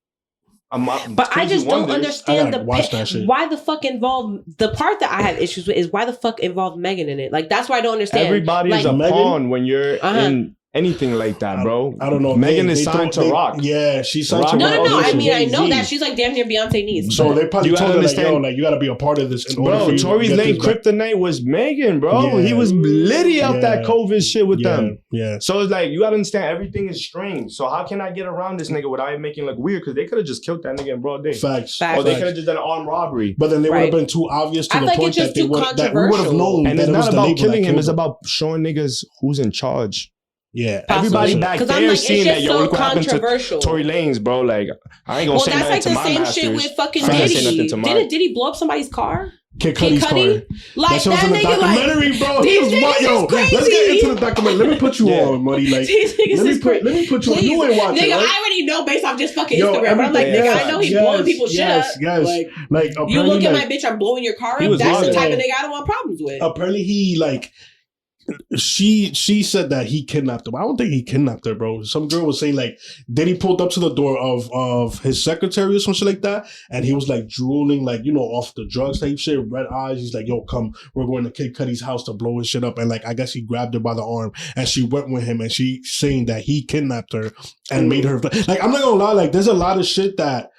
But I just don't understand why the fuck involved. The part that I have issues with is why the fuck involved Megan in it. Like, that's why I don't understand. Everybody is a pawn when you're in anything like that, bro. I don't know. Megan is signed to Rock. Yeah, she's signed to Rock. No. I mean, I know that she's like damn near Beyonce niece. So they probably told her like, yo, like you got to be a part of this. Bro, Tory Lanez kryptonite was Megan, bro. Yeah. He was litty out that COVID shit with them. Yeah. So it's like you got to understand everything is strange. So how can I get around this nigga without making look weird? Because they could have just killed that nigga in broad day. Facts. Or they could have just done an armed robbery. But then they would have been too obvious to the point that we would have known. And it's not about killing him. It's about showing niggas who's in charge. Yeah, everybody back there seeing that, yo, look what happened to Tory Lanez, bro. Like, I ain't gonna say nothing to my masters. Well, that's like the same shit with fucking Diddy. Didn't Diddy blow up somebody's car? Kid Cudi's car. Like, that in the documentary, like, bro. He was what, yo, let's get into the documentary. Let me put you on, buddy. Like, let me put you on. You ain't watching, nigga, right? I already know based off just fucking Instagram. But I'm like, nigga, I know he's blowing people's shit up. Like, you look at my bitch, I'm blowing your car up. That's the type of nigga I don't want problems with. Apparently, he, like... She said that he kidnapped her. I don't think he kidnapped her, bro. Some girl was saying like, then he pulled up to the door of his secretary or some shit like that, and he was like drooling, like, you know, off the drugs type shit, red eyes. He's like, yo, come, we're going to Kid Cudi's house to blow his shit up. And like, I guess he grabbed her by the arm and she went with him, and she saying that he kidnapped her and made her like, I'm not gonna lie, like, there's a lot of shit that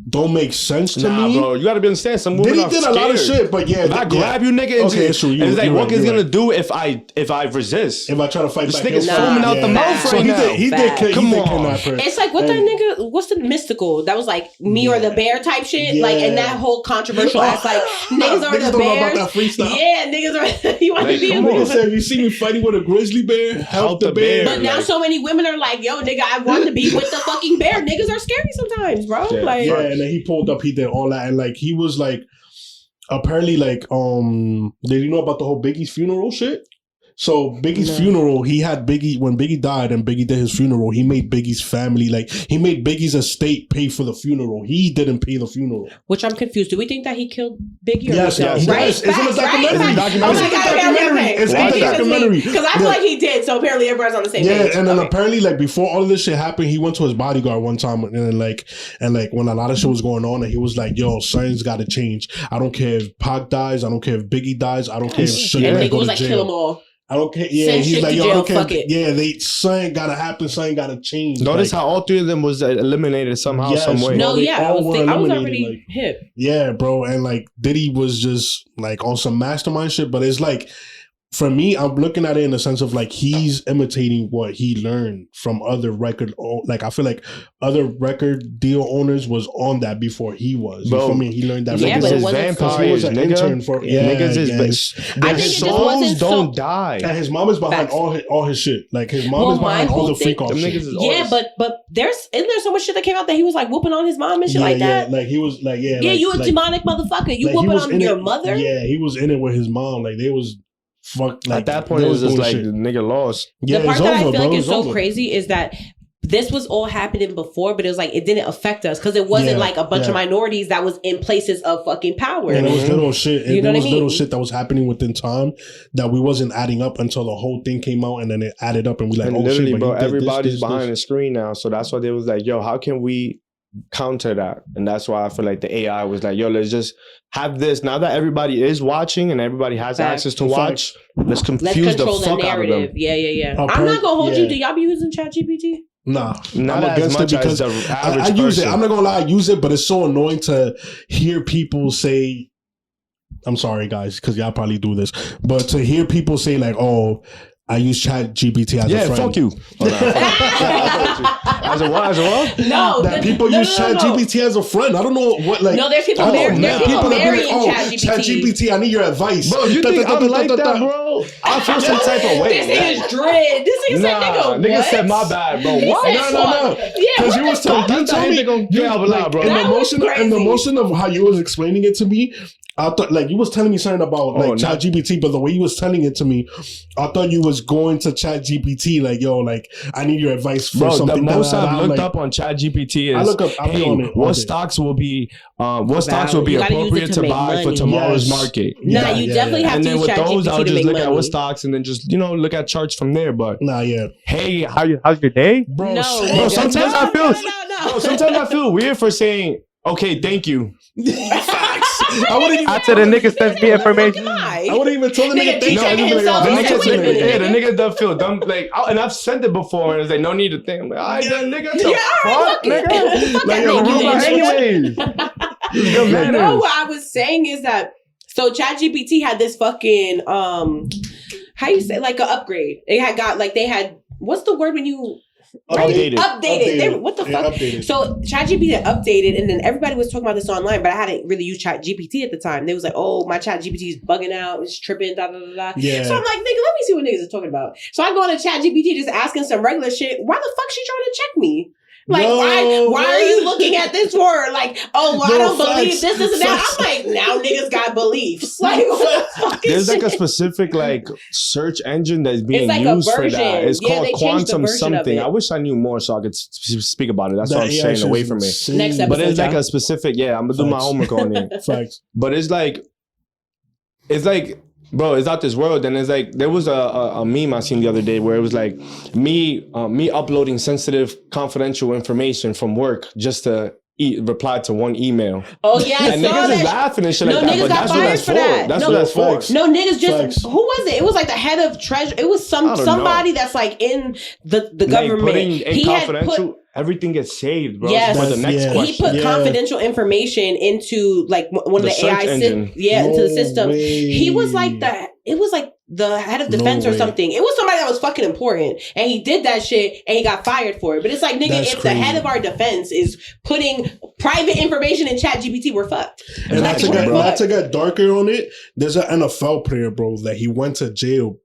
don't make sense to me, bro. You gotta understand. Some women are did scared. A lot of shit, but yeah, if I grab you, nigga, it's like, what is gonna do if I resist? If I try to fight this back, nigga's foaming out the mouth right now. He did kidnap her. It's like what that nigga. What's the mystical? That was like me or the bear type shit. Yeah. Like, and that whole controversial ass like niggas are the bears. Yeah, niggas are. You want to be a nigga said, if you see me fighting with a grizzly bear, help the bear. But now so many women are like, yo, nigga, I want to be with the fucking bear. Niggas are scary sometimes, bro. Like, and then he pulled up. He did all that, and like he was like, apparently, like, did you know about the whole Biggie's funeral shit? So Biggie's funeral, he had Biggie, when Biggie died and Biggie did his funeral, he made Biggie's family, like, he made Biggie's estate pay for the funeral. He didn't pay the funeral. Which I'm confused. Do we think that he killed Biggie? Or yes. Right? It's in the documentary. It's in the documentary. Because I feel like he did, so apparently everybody's on the same page. Yeah, and then apparently, like, before all of this shit happened, he went to his bodyguard one time, and then, like, when a lot of shit was going on, and he was like, yo, something's got to change. I don't care if Pac dies. I don't care if Biggie dies. I don't care if Sugar go to jail. Kill them all. I don't care. Yeah, send he's like, yo, jail, I don't care. fuck it. Yeah, something gotta happen. Something gotta change. Notice how all three of them was eliminated somehow, some way. No, I was already like, hip. Yeah, bro, and like Diddy was just like on some mastermind shit. But it's like, for me, I'm looking at it in the sense of like he's imitating what he learned from other record. Like, I feel like other record deal owners was on that before he was. Bro, you feel me? He learned that. Niggas is vampires. He was an intern for niggas their souls don't die. And his mom is behind all his shit. Like his mom is behind all the freak off shit. Yeah, but isn't there so much shit that came out that he was like whooping on his mom and shit like that? Like he was like you a demonic motherfucker. You whooping on your mother? Yeah, he was in it with his mom. Like they was. Fuck, like, at that point, it was just like the nigga lost. The part that I feel like is so crazy is that this was all happening before, but it was like it didn't affect us because it wasn't like a bunch of minorities that was in places of fucking power. And it was little shit. You know what I mean? Little shit that was happening within time that we wasn't adding up until the whole thing came out, and then it added up, and we like, literally, shit, bro, everybody's behind the screen now, so that's why they was like, yo, how can we counter that? And that's why I feel like the AI was like, yo, let's just have this. Now that everybody is watching and everybody has access to watch, let's confuse the fuck out of them. Yeah. I'm not gonna hold you. Do y'all be using ChatGPT? Nah, not I'm against it because I use it. I'm not gonna lie, I use it, but it's so annoying to hear people say, I'm sorry guys, because y'all probably do this, but to hear people say like, oh, I use ChatGPT as a friend. Yeah, fuck you. As a what? No. That people use ChatGPT as a friend. I don't know what, like. No, there's people marrying ChatGPT. ChatGPT, I need your advice. Bro, you think I'm like that, bro? I feel some type of way. This nigga's dread. This nigga said, nigga, nigga said my bad, bro. What? No. Because you was telling me, in the motion I thought, like, you was telling me something about ChatGPT, but the way you was telling it to me, I thought you was going to ChatGPT like, yo, like, I need your advice for something. The most I've looked up on ChatGPT is, I look up, what stocks will be appropriate to buy for tomorrow's market. Nah, you definitely have to use ChatGPT to make money. And then with those, I'll just look at what stocks and then just, look at charts from there. But hey, how's your day, bro? Bro, sometimes I feel, sometimes I feel weird for saying, okay, thank you. After the nigga sends me information, I wouldn't even tell the nigga thank you. The nigga does feel dumb. Like, and I've sent it before, and it's like, no need to think. I'm like, all right, then, nigga, fuck, nigga. Like, yo, anyways. No, what I was saying is that, so ChatGPT had this fucking, how you say, like an upgrade. It had got, like, they had, what's the word when you... Updated. What the fuck? Updated. So ChatGPT had updated, and then everybody was talking about this online, but I hadn't really used ChatGPT at the time. They was like, "Oh, my ChatGPT is bugging out, it's tripping, da da da da." Yeah. So I'm like, "Nigga, let me see what niggas are talking about." So I go on to ChatGPT just asking some regular shit. Why the fuck she trying to check me? Like, why are you looking at this for? Like, oh, well, I don't believe this and that. I'm like, now niggas got beliefs. Like, what the fuck is There's like a specific like search engine that's being used for that. It's called Quantum something. I wish I knew more so I could speak about it. That's what I'm staying away from it. Next episode, but it's like a specific. Yeah, I'm gonna do my homework on it. Facts. But it's like. Bro, it's out this world, and it's like there was a meme I seen the other day where it was like me uploading sensitive, confidential information from work just to reply to one email. Oh yeah, and niggas is laughing and shit like that. But that's what that's for. That's what that's for. No, niggas just who was it? It was like the head of treasure. It was somebody that's like in the government. He had everything gets saved, bro. Yes. For the next question. He put confidential information into like one of the AI systems. Into the system. He was like the head of defense or something. It was somebody that was fucking important. And he did that shit and he got fired for it. But it's like, nigga, if the head of our defense is putting private information in ChatGPT, we're fucked. And not to get darker on it, there's an NFL player, bro, that he went to jail.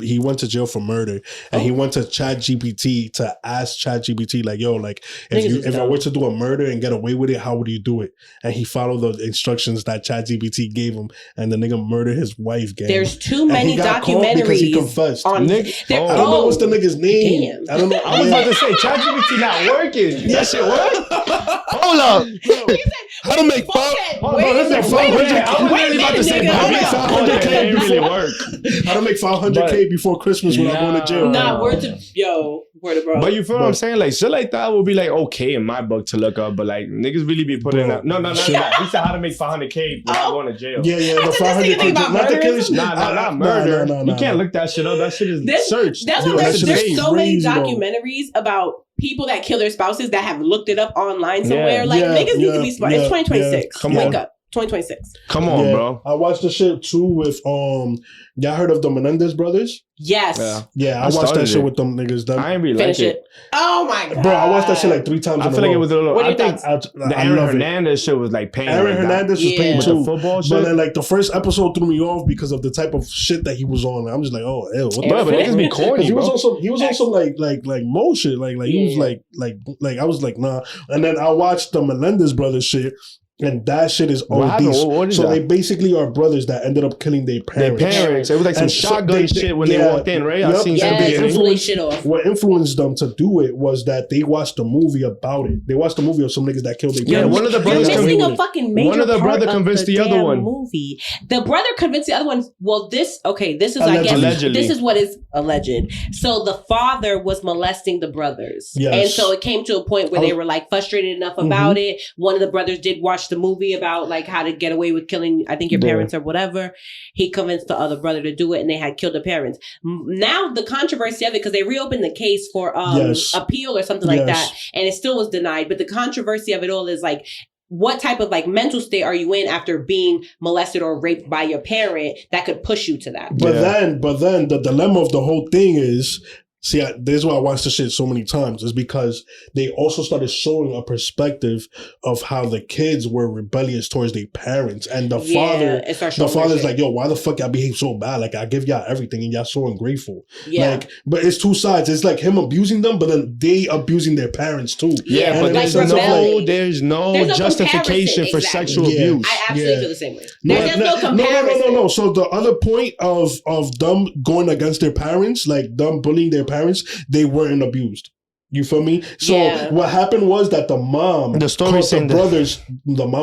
He went to jail for murder. And he went to ChatGPT to ask ChatGPT, like, yo, like, if I were to do a murder and get away with it, how would you do it? And he followed the instructions that ChatGPT gave him. And the nigga murdered his wife, gang. There's too many documentaries because he confessed. On I don't know what's the nigga's name. Damn. I don't know. I was about to say ChatGPT not working. That shit work? Hold up. How to make I was really about to say that. It didn't really work. How to make $500K before Christmas without going to jail? Nah, word to bro. But you feel what I'm saying? Like shit like that would be like okay in my book to look up, but like niggas really be putting up. No. He said how to make $500K without going to jail. Yeah. The $500K. Not the killing. Not murder. You can't look that shit up. That shit is searched. That's why there's so many documentaries about people that kill their spouses that have looked it up online somewhere. Niggas need to be smart. It's 2026. Wake up. 2026. Come on, bro. I watched the shit too with y'all heard of the Menendez brothers? Yes. Yeah, I watched that shit with them niggas. I ain't really like it. Oh my god. Bro, I watched that shit like 3 times. I feel like it was a little. I think the Aaron Hernandez shit was like pain. Aaron Hernandez was pain too. With the football shit. But then like the first episode threw me off because of the type of shit that he was on. I'm just like, oh, ew, what the fuck? But niggas be corny. He was also like mo shit. Like he was like I was like, nah. And then I watched the Menendez brothers shit. And that shit is OD. So they basically are brothers that ended up killing their parents. It was like some shotgun shit when they walked in, right? Yep. I seen what influenced them to do it was that they watched a movie about it. They watched a movie of some niggas that killed their parents. Yeah, one of the brothers convinced the other one. Movie. The brother convinced the other one. Well, this is allegedly. I guess this is what is alleged. So the father was molesting the brothers, and so it came to a point where they were like frustrated enough about it. One of the brothers did watch the movie about like how to get away with killing, I think, your parents or whatever. He convinced the other brother to do it, and they had killed the parents. Now the controversy of it, because they reopened the case for appeal or something like that, and it still was denied. But the controversy of it all is like, what type of like mental state are you in after being molested or raped by your parent that could push you to that? But then the dilemma of the whole thing is, See, this is why I watched this shit so many times. Is because they also started showing a perspective of how the kids were rebellious towards their parents, and the father's like, "Yo, why the fuck y'all behave so bad? Like, I give y'all everything, and y'all so ungrateful." Yeah. Like, but it's two sides. It's like him abusing them, but then they abusing their parents too. Yeah, and but there's no justification for sexual abuse. I absolutely feel the same way. There's no comparison. No. So the other point of them going against their parents, like them bullying their parents, they weren't abused. You feel me? So what happened was that the mom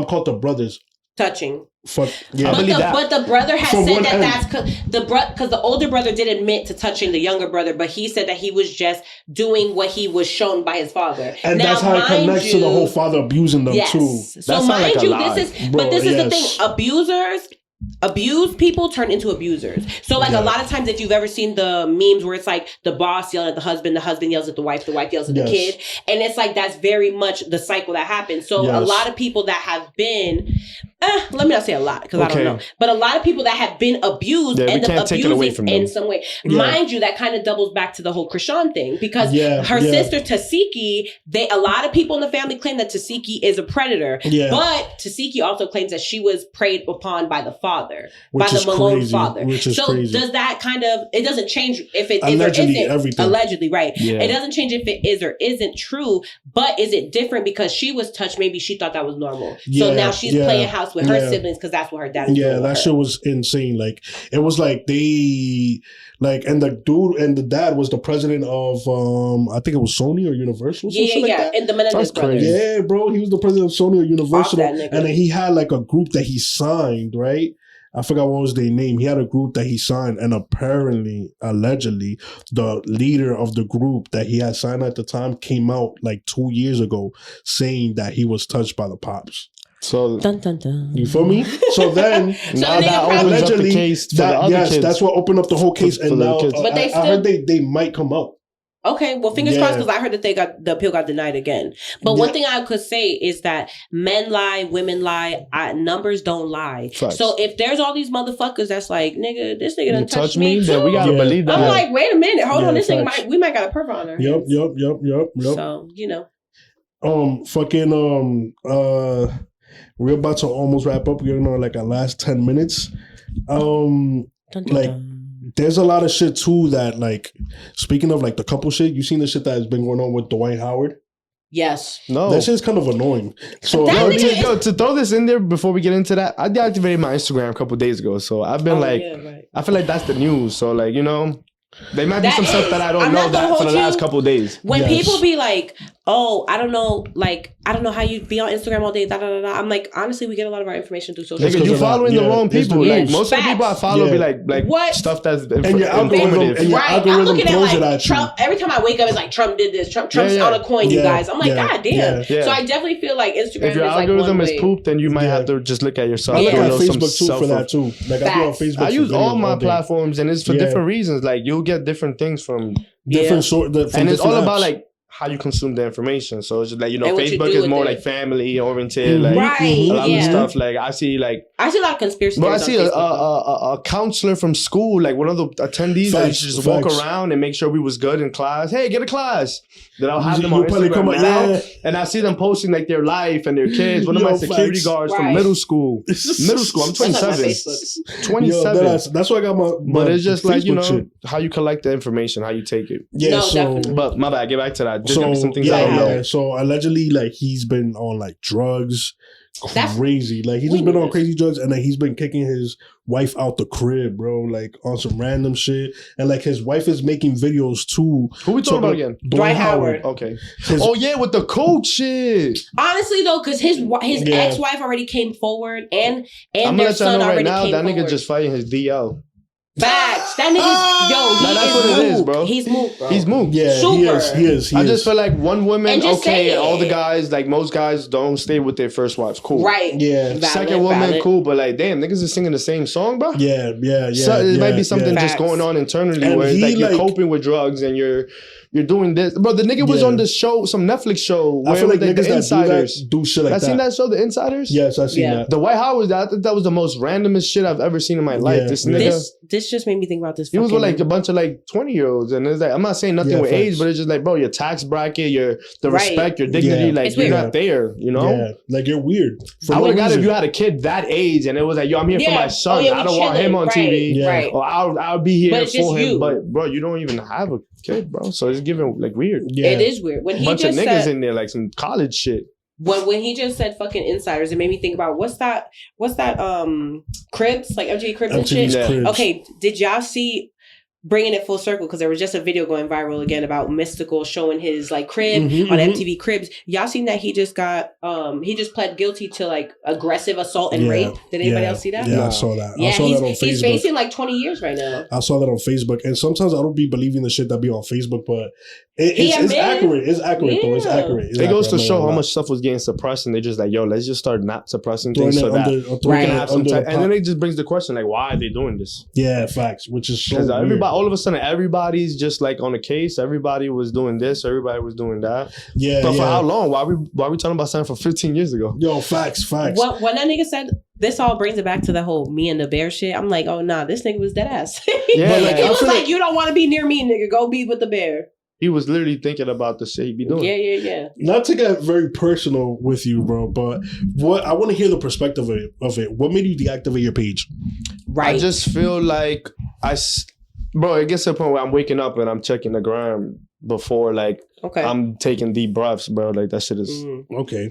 called the brothers touching. Fuck yeah. But the brother has said that that's because the older brother did admit to touching the younger brother, but he said that he was just doing what he was shown by his father. And now, that's how it connects to the whole father abusing them too. So mind you, this is the thing. Abused people turn into abusers. So like a lot of times, if you've ever seen the memes where it's like the boss yelling at the husband yells at the wife yells at the kid, and it's like that's very much the cycle that happens. So a lot of people that have been let me not say a lot because I don't know, but a lot of people that have been abused end up abusing in some way. Mind you, that kind of doubles back to the whole Krishan thing because her sister Tasiki, a lot of people in the family claim that Tasiki is a predator, but Tasiki also claims that she was preyed upon by the father, by the Malone father. So does that kind of, it doesn't change if it is or isn't. Everything. Allegedly, right. Yeah. It doesn't change if it is or isn't true, but is it different because she was touched? Maybe she thought that was normal. So now she's playing house with her siblings because that's what her dad is doing. That shit was insane. Like, it was like they, like, and the dude and the dad was the president of, I think it was Sony or Universal. Yeah. And the Menendez brothers. Yeah, bro. He was the president of Sony or Universal. And then he had like a group that he signed, right? I forgot what was their name. He had a group that he signed, and allegedly, the leader of the group that he had signed at the time came out like 2 years ago saying that he was touched by the pops. So dun, dun, dun. You feel me? So then now that opens up the case for the other kids. That's what opened up the whole case. And now but I heard they might come out. Okay, well, fingers crossed, because I heard that the appeal got denied again. But one thing I could say is that men lie, women lie, numbers don't lie. Facts. So if there's all these motherfuckers that's like, nigga, this nigga done touched me too. Then we gotta believe that. I'm like, wait a minute, hold on, this nigga we might got a perv on her. Yep. So, you know. We're about to almost wrap up. We're gonna like our last 10 minutes. There's a lot of shit too that, like, speaking of like the couple shit, you seen the shit that has been going on with Dwight Howard? Yes. No. That shit's kind of annoying. So to throw this in there before we get into that, I deactivated my Instagram a couple days ago. So I've been I feel like that's the news. So like, you know, there might be some stuff that I don't know that for the last couple of days. When people be like, oh, I don't know how you be on Instagram all day, I'm like, honestly, we get a lot of our information through social media. You're following the wrong people. Like, most of the people I follow be like what? Stuff that's and your algorithm I'm looking throws at like Trump. Every time I wake up, it's like Trump did this. Trump's on a coin, you guys. I'm like, God damn. So I definitely feel like Instagram. If your algorithm is poop, then you might have to just look at yourself. I look at Facebook too for that too. Like I do on Facebook. I use all my platforms, and it's for different reasons. Like you'll get different things from different sort, and it's all about like how you consume the information. So it's just like, you know, Facebook is more like family oriented, like a lot of stuff. Like I see a lot of conspiracy. But I see a counselor from school, like one of the attendees that used to just walk around and make sure we was good in class. Hey, get a class. Then I'll have them on Instagram now, and I see them posting like their life and their kids. One of my security guards from middle school. I'm 27. 27. That's why I got my but it's just Facebook like, you know, shit. how you collect the information, how you take it. Yeah, definitely. But my bad, get back to that. There's gonna be some things I don't know. So allegedly, like, he's been on like drugs. Crazy. Like, he's just been on crazy drugs, and then he's been kicking his wife out the crib, bro, like on some random shit. And like, his wife is making videos too. Who we talking about again? Dwight Howard. Okay. With the coach shit. Honestly though, because his ex-wife already came forward, and their son already came forward. That nigga just fighting his DL. Facts. That nigga's that's what it is, bro. He's moved, bro. He's moved. Yeah, he is. I just feel like one woman, all the guys, like most guys don't stay with their first wives. Cool. Right. Yeah. Second woman, cool, but like, damn, niggas is singing the same song, bro. Yeah. So it might be something just going on internally where it's like you're coping with drugs and you're you're doing this. Bro, the nigga was on the show, some Netflix show. I feel like niggas the Insiders do shit like that. I seen that show, The Insiders? Yes, I seen that. The White House, I think that was the most randomest shit I've ever seen in my life. This nigga. This just made me think about this. He was with like a bunch of like 20-year-olds. And it's like, I'm not saying nothing with age, but it's just like, bro, your tax bracket, the respect, your dignity, like you're not there, you know? Yeah, like you're weird. I would have got it if you had a kid that age and it was like, yo, I'm here for my son. I don't want him on TV. Right. Or I'll be here for him. You. But bro, you don't even have a kid, bro. So it's giving like weird. Yeah. It is weird. When he bunch just of niggas said, in there, like some college shit. When he just said fucking Insiders, it made me think about what's that Cribs, like MTV Cribs and shit. Cribs. Okay, did y'all see, bringing it full circle, because there was just a video going viral again about Mystical showing his like crib on MTV Cribs. Y'all seen that he just pled guilty to like aggressive assault and rape? Did anybody else see that? Yeah, I saw that. Yeah, I saw that on Facebook. He's facing like 20 years right now. I saw that on Facebook, and sometimes I don't be believing the shit that be on Facebook, but it's accurate. It's accurate though. It's accurate. It goes to show how much stuff was getting suppressed, and they just like, yo, let's just start not suppressing things so that we can have some time. And then it just brings the question like, why are they doing this? Yeah, facts. Which is so weird. All of a sudden, everybody's just like on a case. Everybody was doing this. Everybody was doing that. Yeah. But for how long? Why are we talking about something for 15 years ago? Yo, facts. When that nigga said, this all brings it back to the whole me and the bear shit. I'm like, oh nah, this nigga was dead ass. Yeah, he was like, you don't want to be near me, nigga. Go be with the bear. He was literally thinking about the shit he be doing. Yeah. Not to get very personal with you, bro, but what I want to hear the perspective of it. What made you deactivate your page? Right. I just feel like it gets to the point where I'm waking up and I'm checking the gram before like I'm taking deep breaths, bro. Like that shit is okay.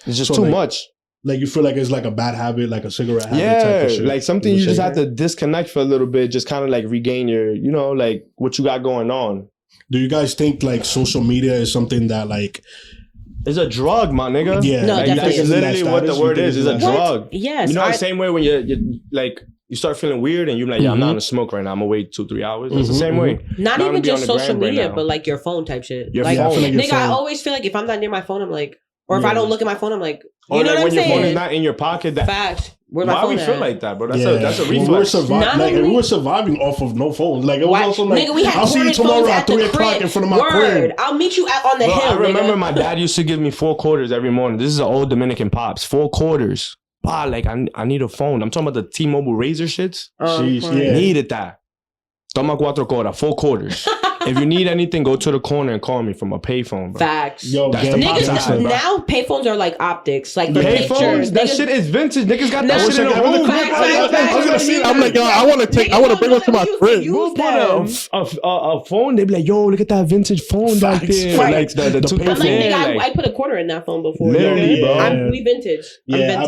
It's just too much. Like you feel like it's like a bad habit, like a cigarette habit. Yeah, type of shit. like something you just have to disconnect for a little bit, just kind of like regain your, you know, like what you got going on. Do you guys think like social media is something that like it's a drug, my nigga? Yeah, no, like, that's literally what the word is. It's a drug. Yes, you know the same way when you like you start feeling weird and you're like, yeah, I'm not gonna smoke right now. I'm gonna wait 2-3 hours. It's the same way. Not even just social media, but like your phone type shit. Your like, phone. Nigga, I always feel like if I'm not near my phone, I'm like, or if I don't look at my phone, I'm like, you know what I'm saying? When your phone is not in your pocket. Fact. Why we feel like that, bro? That's a reflex. We were surviving off of no phones. Like it was also like, nigga, we had I'll see you tomorrow at 3 o'clock in front of my crib. I'll meet you out on the hill. I remember my dad used to give me 4 quarters every morning. This is an old Dominican pops. 4 quarters. Bah, like I need a phone. I'm talking about the T-Mobile Razor shits. Needed that. Toma 4 quarters. 4 quarters. If you need anything, go to the corner and call me from a payphone, bro. Facts. Yo, that's the niggas now payphones are like optics, like for payphones. That shit is vintage. Niggas got that shit in the room. I was gonna see. I'm like, yo, I want to bring one to my crib. We'll put a phone. They be like, yo, look at that vintage phone back there. Like the nigga, I put a quarter in that phone before. Literally, bro. We vintage. Yeah,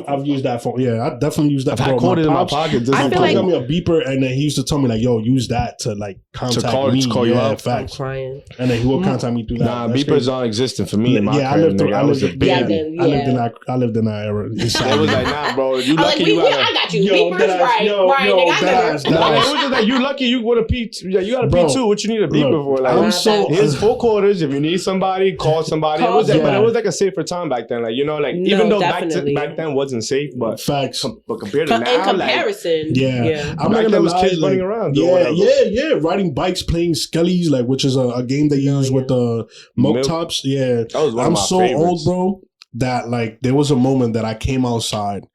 I've used that phone. Yeah, I definitely used that. I've had quarters in my pocket. I feel like got me a beeper, and then he used to tell me like, yo, use that to like contact me. Call you out. Facts. Crying. And then he will contact me through that. Nah, beepers non-existent for me. I lived in that era. It was like, nah, bro. You lucky I got you. Beepers, right? It was just like, you lucky you would have peeped. Yeah, you got a P2. What you need a beeper for? Like, here's 4 quarters. If you need somebody, call somebody. But it was like a safer time back then. Like, you know, like even though back then wasn't safe, but facts. But compared to now, in comparison, I'm not gonna lie. Kids running around. Yeah. Riding bikes, playing Skellies, like which is a game they use with the milk tops. Yeah, I'm so favorites. old, bro, that like there was a moment that I came outside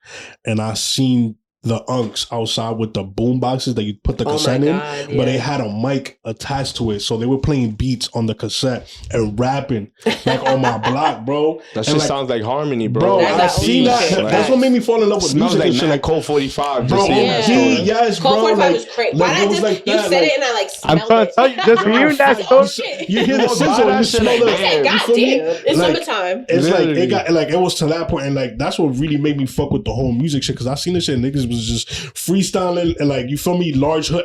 and I seen the unks outside with the boom boxes that you put the cassette in, but they had a mic attached to it, so they were playing beats on the cassette and rapping like on my block, bro. That shit sounds like harmony, bro. I seen that. That's what made me fall in love with music. Like shit, like Cold 45, bro. Yes, bro. Cold 45 was crazy. Why did you said it and I like smelled it? I'm trying to tell you, just hearing that story. You hear the sizzle, you smell the air. Goddamn, it's summertime. It's like it got like it was to that point, and like that's what really made me fuck with the whole music shit. Because I seen this shit, niggas was just freestyling and like you feel me,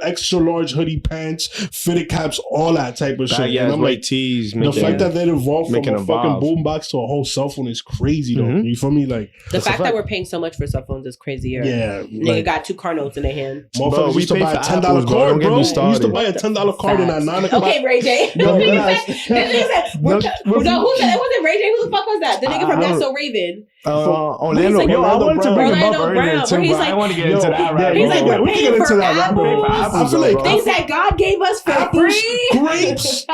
extra large hoodie pants, fitted caps, all that type of shit. Yeah, and I'm like, tees, the fact that they evolved from a fucking boombox to a whole cell phone is crazy though. You feel me? Like the fact that we're paying so much for cell phones is crazier. Yeah, nigga got 2 car notes in their hand. Motherfuckers used to buy a $10 card, bro. We used to buy a $10 card in that 9 o'clock. Okay, Ray J. Who said it wasn't Ray J. Who the fuck was that? The nigga from That's So Raven. Orlando. Yo, I wanted to bring him up earlier too, but I want to get into that right He's like, we can get into that I feel like things that God gave us for free. Grapes.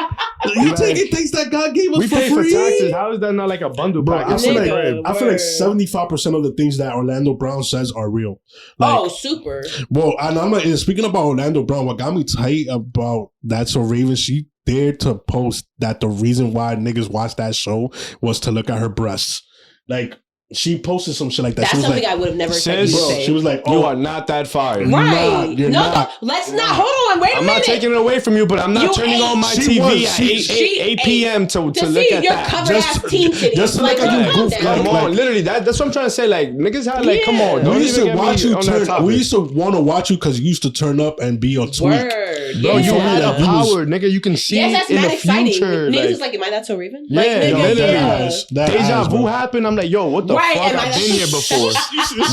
You taking things that God gave us for free? We pay for taxes. How is that not like a bundle package? I feel like 75% of the things that Orlando Brown says are real. Like, super. Well, and I'm like, speaking about Orlando Brown, what got me tight about That's So Raven, she dared to post that the reason why niggas watch that show was to look at her breasts. Like, she posted some shit like that. That's she was something like, I would have never said. She was like, you are not that fire. Right. You're not. Let's not. Hold on. Wait a minute. I'm not taking it away from you, but I'm not turning on my TV at 8 p.m. to look at your that. Cover-ass teen titties. Just to look at you goof. Come on. Literally, that's what I'm trying to say. Like, niggas had like, come on. We used to watch you turn. We used to want to watch you because you used to turn up and be a tweak. Bro, you had a power, nigga. You can see in the future. Niggas was like, am I That So Raven? Yeah, literally. Deja vu happened. I'm like, yo, what the fuck? I've been here before.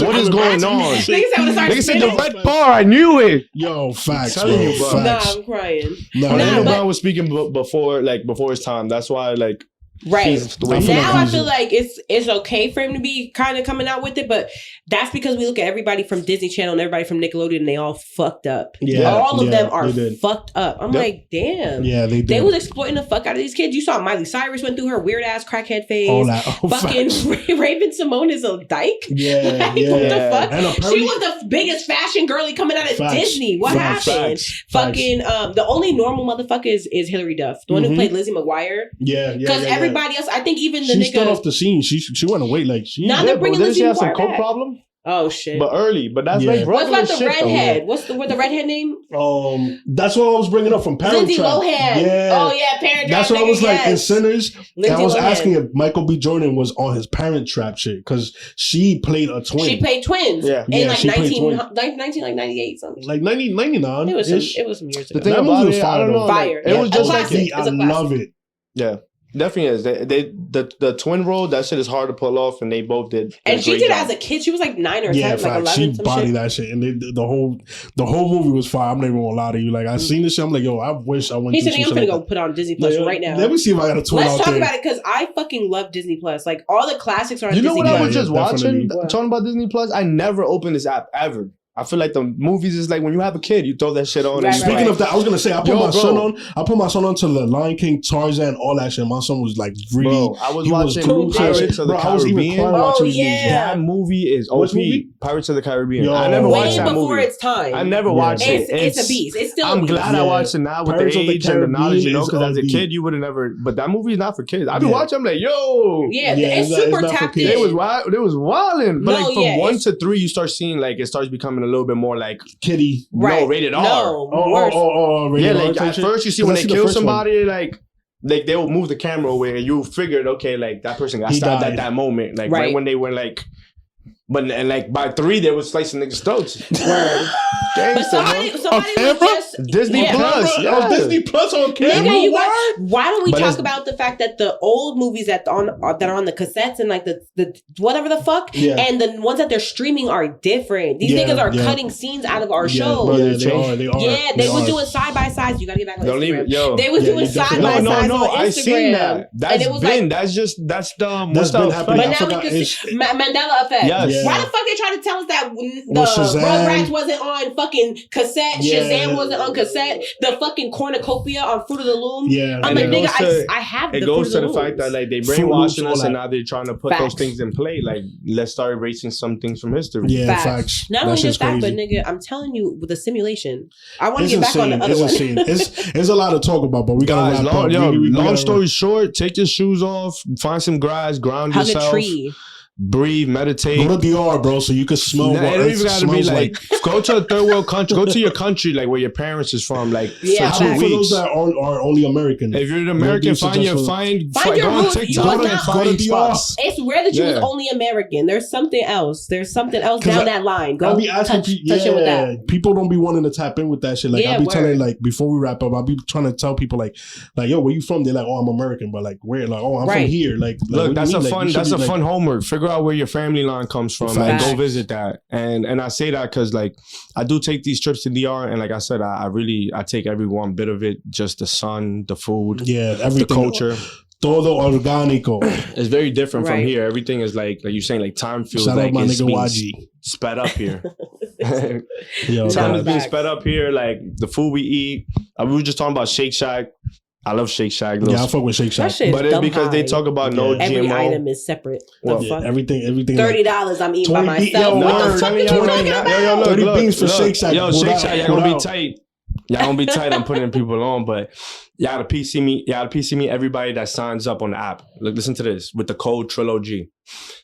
What is going on? Nigga said the red bar. I knew it. Yo, facts. I'm telling you, bro. Nah, I'm crying. Orlando Brown was speaking before his time. That's why, like. Right. I feel like it's okay for him to be kind of coming out with it, but that's because we look at everybody from Disney Channel and everybody from Nickelodeon and they all fucked up. Yeah, all of them are fucked up. I'm like, damn. Yeah, they did. They was exploiting the fuck out of these kids. You saw Miley Cyrus went through her weird ass crackhead phase. All that. Fucking Raven Simone is a dyke. Yeah, like, what the fuck? She was the biggest fashion girly coming out of Disney. What happened? Fucking the only normal motherfucker is Hilary Duff, the one who played Lizzie McGuire. Yeah. Because everybody else, I think even the she nigga stood off the scene. She went away like she. Now they're bringing Lizzie McGuire some coke back. problem. Oh shit! But early, but that's like what's about the shit, redhead? Though, What's the redhead name? That's what I was bringing up from Parent Lindsay Trap. Lohan. Yeah. Oh yeah, Parent Trap. That's what I was like in Sinners. Lindsay and I was Lohan. asking if Michael B. Jordan was on his Parent Trap shit because she played a twin. She played twins. Yeah, in like she played 1998 something. Like 99. It was some years ago. The thing about it, I don't know. Fire. It was just like I love it. Yeah. Definitely is. The twin role, that shit is hard to pull off, and they both did. And she did it as a kid. She was like 9 or 10, like 11. She bodied that shit, and the whole movie was fire. I'm not even gonna lie to you. Like I seen this shit, I'm like, yo, I wish I went. He said, I'm gonna go put on Disney Plus right now. Let me see if I got a twin. Let's talk about it because I fucking love Disney Plus. Like all the classics are on Disney Plus. You know what I was just watching? Definitely. Talking about Disney Plus, I never opened this app ever. I feel like the movies is like when you have a kid, you throw that shit on. Speaking of that, I was gonna say I put my son on to the Lion King, Tarzan, all that shit. My son was like really. Bro, I was watching Pirates of the Caribbean. That movie is OP. Pirates of the Caribbean. I never watched that movie. Way before its time. I never watched it. It's a beast. It's still. I'm glad I watched it now with the age and the knowledge, because as a kid you would have never. But that movie is not for kids. I be watching. I'm like, yo. Yeah, it's super tapped in. It was wilding. But like from 1 to 3, you start seeing like it starts becoming a little bit more like kiddie. Right. No, rated R. Rated R. R. Like at first you see when they kill somebody, like they will move the camera away, and you figured, okay, like that person got stabbed at that moment, like right when they were like. But and like by 3, they was slicing niggas' throats. But somebody was just Disney Plus. Disney Plus on camera. Nigga, why don't we talk about the fact that the old movies that are on the cassettes and like the whatever the fuck, and the ones that they're streaming are different. These niggas are cutting scenes out of our shows. They were doing side by sides. You gotta get back on Instagram. They were doing side by sides on Instagram. I seen that. That's the what's been happening. But now we can see Mandela effect. Yes. Why the fuck they trying to tell us that the Rugrats wasn't on fucking cassette, Shazam wasn't on cassette, the fucking cornucopia on Fruit of the Loom? Yeah. I'm like, nigga, I have the Fruit of the Loom. It goes to the fact that like they brainwashing us, and now they're trying to put those things in play. Like, let's start erasing some things from history. Yeah, facts. Not only just that, but nigga, I'm telling you, with the simulation, I want to get back on the other one. It's a lot to talk about, but we gotta wrap up. Long story short, take your shoes off, find some grass, ground yourself. Hug a tree. Breathe, meditate. Go to DR, bro, so you can smell what it smells like. Go to a third world country. Go to your country, like where your parents is from, like for 2 weeks. For those that are only American. If you're an American, find your go on TikTok and find spots. It's rare that you was only American. There's something else. There's something else down that line. Go touch it with that. People don't be wanting to tap in with that shit. Like I'll be telling, like before we wrap up, I'll be trying to tell people like yo, where you from? They're like, oh, I'm American, but like where? Like, oh, I'm from here. Like, look, that's a fun homework. Figure out where your family line comes from and go visit that. And I say that because like I do take these trips to DR, and like I said, I take every one bit of it, just the sun, the food, everything. The culture. Todo orgánico. It's very different from here. Everything is like you're saying, like time feels Shout like out my it's nigga being YG. sped up here. Yo, time is being sped up here. Like the food we eat. We were just talking about Shake Shack. I love Shake Shack. Yeah, I fuck with Shake Shack. But it's because they talk about no GMO. Every item is separate. Everything. $30 I'm eating by myself. Yo, what the fuck are you talking about? 30 beans for Shake Shack. Yo, Shake Shack, y'all gonna be tight. Y'all gonna be tight. I'm putting people on, but y'all gotta PC me. Y'all gotta PC me. Everybody that signs up on the app. Look, listen to this with the code Trilogy.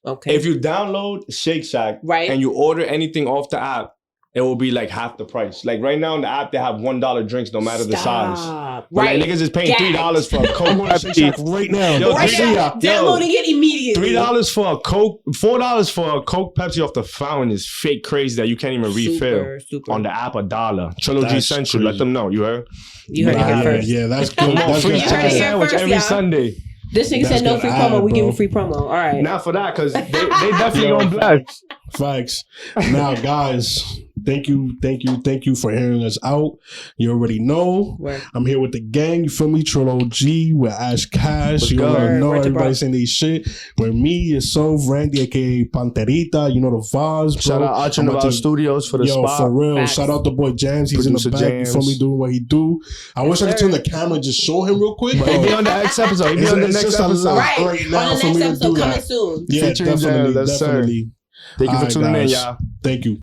Okay. If you download Shake Shack and you order anything off the app, it will be like half the price. Like right now in the app, they have $1 drinks no matter the size. But like niggas is paying $3 for a Coke Pepsi right now. Yo, downloading it immediately. $3 for a Coke, $4 for a Coke Pepsi off the fountain is fake crazy that you can't even refill. Super. On the app, $1. Trilogy Central, let them know. You heard? You heard it here first. Yeah, that's good. That's free chicken sandwich every Sunday. This nigga said no free promo. We give him free promo. All right. Not for that, because they definitely gonna blast. Facts. Now, guys, thank you for hearing us out. You already know. Word. I'm here with the gang. You feel me? Trilo G with Ash Cash. You already know. Everybody saying these shit. With me, yourself, Randy, aka Panterita. You know the vibes, bro. Shout out Archon About Studios for the spot. For real. Facts. Shout out the boy Jams. He's Producer in the back. James. You feel me? Doing what he do. I wish I could turn the camera and just show him real quick. But he'll be on the next episode. He'll be on the next episode. Right now, on the next episode coming soon. Yeah, definitely. Thank you for tuning in, y'all. Thank you.